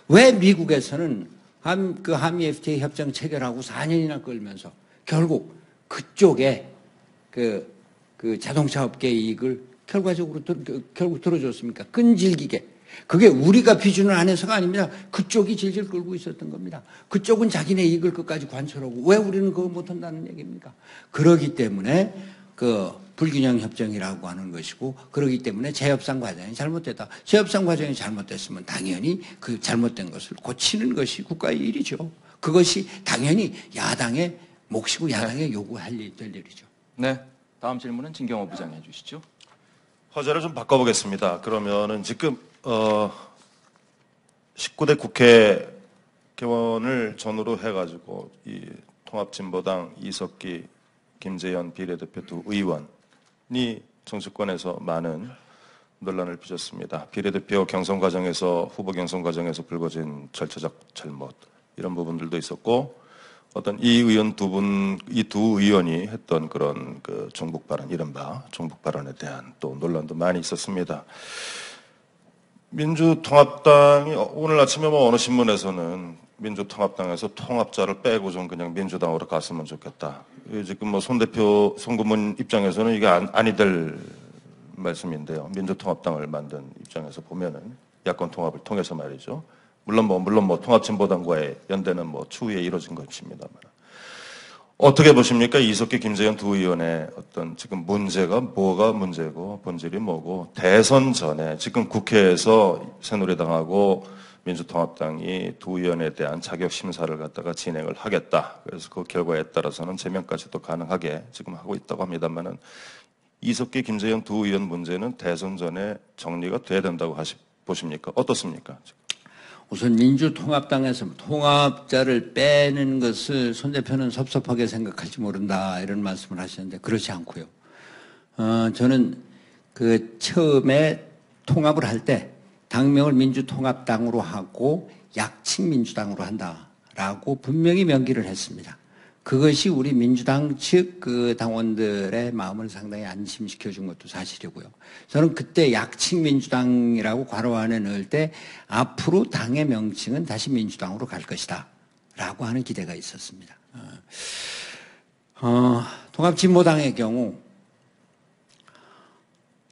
왜 미국에서는 한미 FTA 협정 체결하고 4년이나 끌면서 결국 그쪽에 그 자동차 업계의 이익을 결과적으로 결국 들어줬습니까? 끈질기게. 그게 우리가 비준을 안 해서가 아닙니다. 그쪽이 질질 끌고 있었던 겁니다. 그쪽은 자기네 이익을 끝까지 관철하고, 왜 우리는 그거 못한다는 얘기입니까? 그러기 때문에 불균형 협정이라고 하는 것이고, 그러기 때문에 재협상 과정이 잘못됐다. 재협상 과정이 잘못됐으면 당연히 그 잘못된 것을 고치는 것이 국가의 일이죠. 그것이 당연히 야당의 몫이고 야당의 요구할 될 일이죠. 네. 다음 질문은 진경호 부장님 해주시죠. 허재를 좀 바꿔보겠습니다. 그러면은 지금 19대 국회 개원을 전후로 해가지고 이 통합진보당 이석기, 김재현 비례대표 두 의원이 정치권에서 많은 논란을 빚었습니다. 비례대표 경선 과정에서, 후보 경선 과정에서 불거진 절차적 잘못, 이런 부분들도 있었고, 어떤 이 두 의원이 했던 그런 종북 발언, 이른바 종북 발언에 대한 또 논란도 많이 있었습니다. 민주통합당이 오늘 아침에 어느 신문에서는 민주통합당에서 통합자를 빼고 좀 그냥 민주당으로 갔으면 좋겠다. 지금 손 고문 입장에서는 이게 아니 될 말씀인데요. 민주통합당을 만든 입장에서 보면은 야권 통합을 통해서 말이죠. 물론 통합진보당과의 연대는 추후에 이루어진 것입니다만, 어떻게 보십니까? 이석기, 김재현 두 의원의 어떤 지금 문제가 뭐가 문제고 본질이 뭐고 대선 전에 지금 국회에서 새누리당하고 민주통합당이 두 의원에 대한 자격 심사를 갖다가 진행을 하겠다. 그래서 그 결과에 따라서는 제명까지도 가능하게 지금 하고 있다고 합니다만은 이석기, 김재현 두 의원 문제는 대선 전에 정리가 돼야 된다고 보십니까? 어떻습니까? 우선 민주통합당에서 통합자를 빼는 것을 손 대표는 섭섭하게 생각할지 모른다 이런 말씀을 하셨는데 그렇지 않고요. 저는 그 처음에 통합을 할 때 당명을 민주통합당으로 하고 약칭 민주당으로 한다라고 분명히 명기를 했습니다. 그것이 우리 민주당 측 그 당원들의 마음을 상당히 안심시켜 준 것도 사실이고요. 저는 그때 약칭 민주당이라고 괄호 안에 넣을 때 앞으로 당의 명칭은 다시 민주당으로 갈 것이다 라고 하는 기대가 있었습니다. 통합진보당의 경우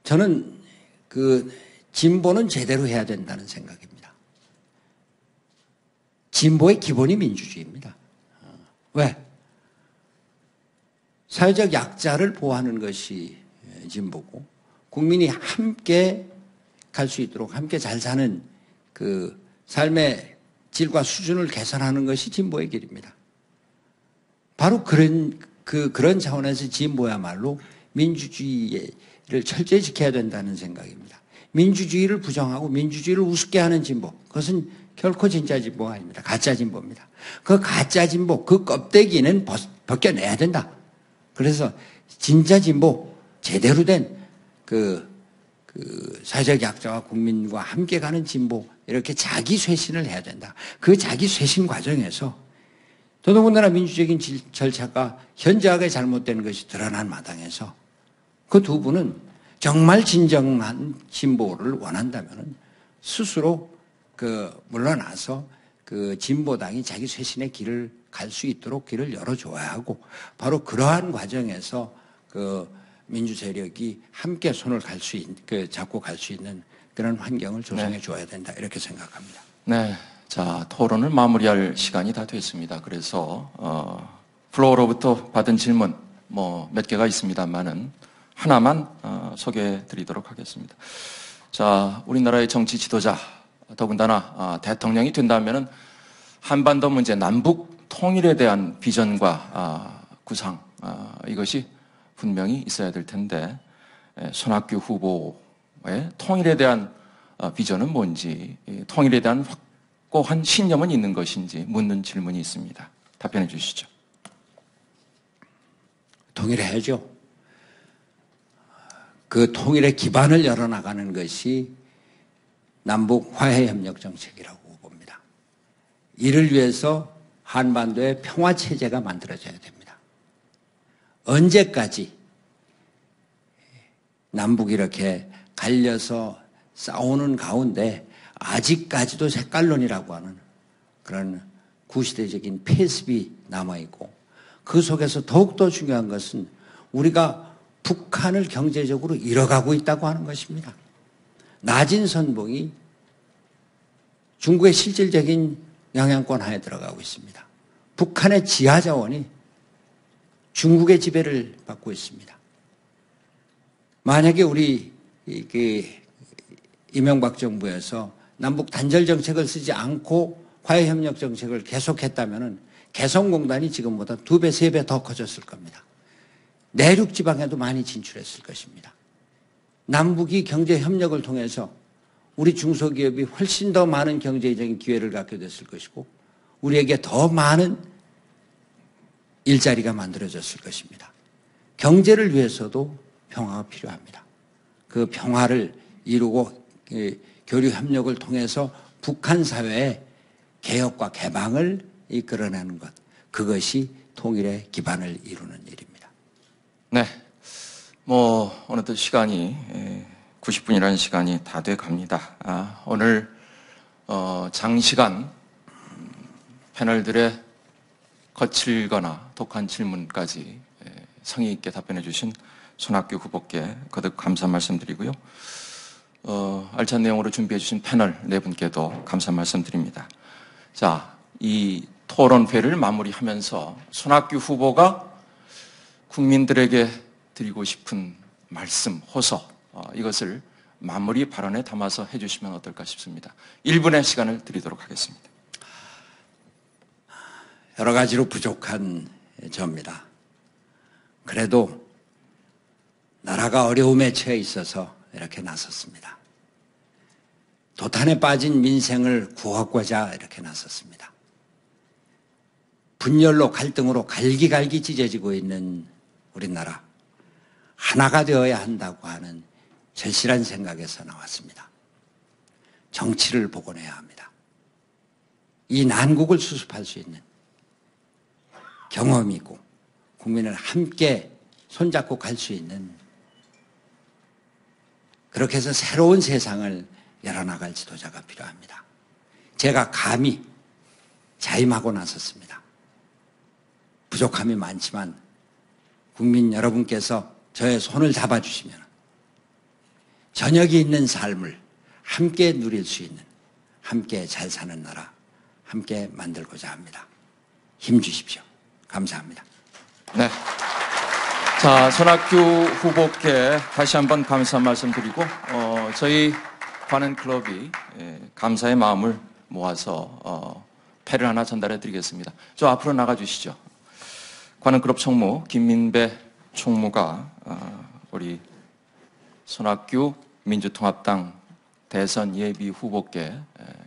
저는 그 진보는 제대로 해야 된다는 생각입니다. 진보의 기본이 민주주의입니다. 왜? 사회적 약자를 보호하는 것이 진보고 국민이 함께 갈 수 있도록 함께 잘 사는 그 삶의 질과 수준을 개선하는 것이 진보의 길입니다. 바로 그런 차원에서 진보야말로 민주주의를 철저히 지켜야 된다는 생각입니다. 민주주의를 부정하고 민주주의를 우습게 하는 진보, 그것은 결코 진짜 진보가 아닙니다. 가짜 진보입니다. 그 가짜 진보, 그 껍데기는 벗겨내야 된다. 그래서 진짜 진보, 제대로 된 사회적 약자와 국민과 함께 가는 진보, 이렇게 자기 쇄신을 해야 된다. 그 자기 쇄신 과정에서 더더군다나 민주적인 절차가 현저하게 잘못된 것이 드러난 마당에서 그 두 분은 정말 진정한 진보를 원한다면 스스로 물러나서 진보당이 자기 쇄신의 길을 갈 수 있도록 길을 열어줘야 하고 바로 그러한 과정에서 민주 세력이 함께 손을 잡고 갈 수 있는 그런 환경을 조성해 줘야 된다 이렇게 생각합니다. 네, 자 토론을 마무리할 시간이 다 됐습니다. 그래서 플로어로부터 받은 질문 몇 개가 있습니다만은 하나만 소개해드리도록 하겠습니다. 자, 우리나라의 정치 지도자 더군다나 대통령이 된다면은 한반도 문제 남북 통일에 대한 비전과 구상 이것이 분명히 있어야 될 텐데 손학규 후보의 통일에 대한 비전은 뭔지 통일에 대한 확고한 신념은 있는 것인지 묻는 질문이 있습니다. 답변해 주시죠. 통일해야죠. 그 통일의 기반을 열어나가는 것이 남북 화해협력 정책이라고 봅니다. 이를 위해서 한반도의 평화체제가 만들어져야 됩니다. 언제까지 남북이 이렇게 갈려서 싸우는 가운데 아직까지도 색깔론이라고 하는 그런 구시대적인 폐습이 남아있고 그 속에서 더욱더 중요한 것은 우리가 북한을 경제적으로 잃어가고 있다고 하는 것입니다. 낮은 선봉이 중국의 실질적인 영향권 하에 들어가고 있습니다. 북한의 지하 자원이 중국의 지배를 받고 있습니다. 만약에 우리 이명박 정부에서 남북 단절 정책을 쓰지 않고 화해협력 정책을 계속했다면 개성공단이 지금보다 2배, 3배 더 커졌을 겁니다. 내륙 지방에도 많이 진출했을 것입니다. 남북이 경제협력을 통해서 우리 중소기업이 훨씬 더 많은 경제적인 기회를 갖게 됐을 것이고 우리에게 더 많은 일자리가 만들어졌을 것입니다. 경제를 위해서도 평화가 필요합니다. 그 평화를 이루고 교류 협력을 통해서 북한 사회의 개혁과 개방을 이끌어내는 것, 그것이 통일의 기반을 이루는 일입니다. 네, 어느덧 시간이 90분이라는 시간이 다 돼 갑니다. 오늘 장시간 패널들의 거칠거나 독한 질문까지 성의 있게 답변해 주신 손학규 후보께 거듭 감사 말씀드리고요. 알찬 내용으로 준비해 주신 패널 네 분께도 감사 말씀드립니다. 자, 이 토론회를 마무리하면서 손학규 후보가 국민들에게 드리고 싶은 말씀, 호소, 이것을 마무리 발언에 담아서 해주시면 어떨까 싶습니다. 1분의 시간을 드리도록 하겠습니다. 여러 가지로 부족한 저입니다. 그래도 나라가 어려움에 처해 있어서 이렇게 나섰습니다. 도탄에 빠진 민생을 구하고자 이렇게 나섰습니다. 분열로 갈등으로 갈기갈기 찢어지고 있는 우리나라, 하나가 되어야 한다고 하는 절실한 생각에서 나왔습니다. 정치를 복원해야 합니다. 이 난국을 수습할 수 있는 경험이고 국민을 함께 손잡고 갈 수 있는, 그렇게 해서 새로운 세상을 열어나갈 지도자가 필요합니다. 제가 감히 자임하고 나섰습니다. 부족함이 많지만 국민 여러분께서 저의 손을 잡아주시면 저녁이 있는 삶을 함께 누릴 수 있는, 함께 잘 사는 나라 함께 만들고자 합니다. 힘 주십시오. 감사합니다. 네. 자, 손학규 후보께 다시 한번 감사 말씀드리고, 저희 관현클럽이 감사의 마음을 모아서 패를 하나 전달해 드리겠습니다. 저 앞으로 나가 주시죠. 관현클럽 총무 김민배 총무가 우리 손학규 민주통합당 대선 예비 후보께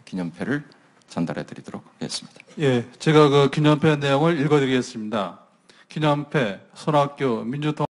기념패를 전달해 드리도록 하겠습니다. 예, 제가 그 기념패 내용을 읽어드리겠습니다. 기념패 손학규 민주통합당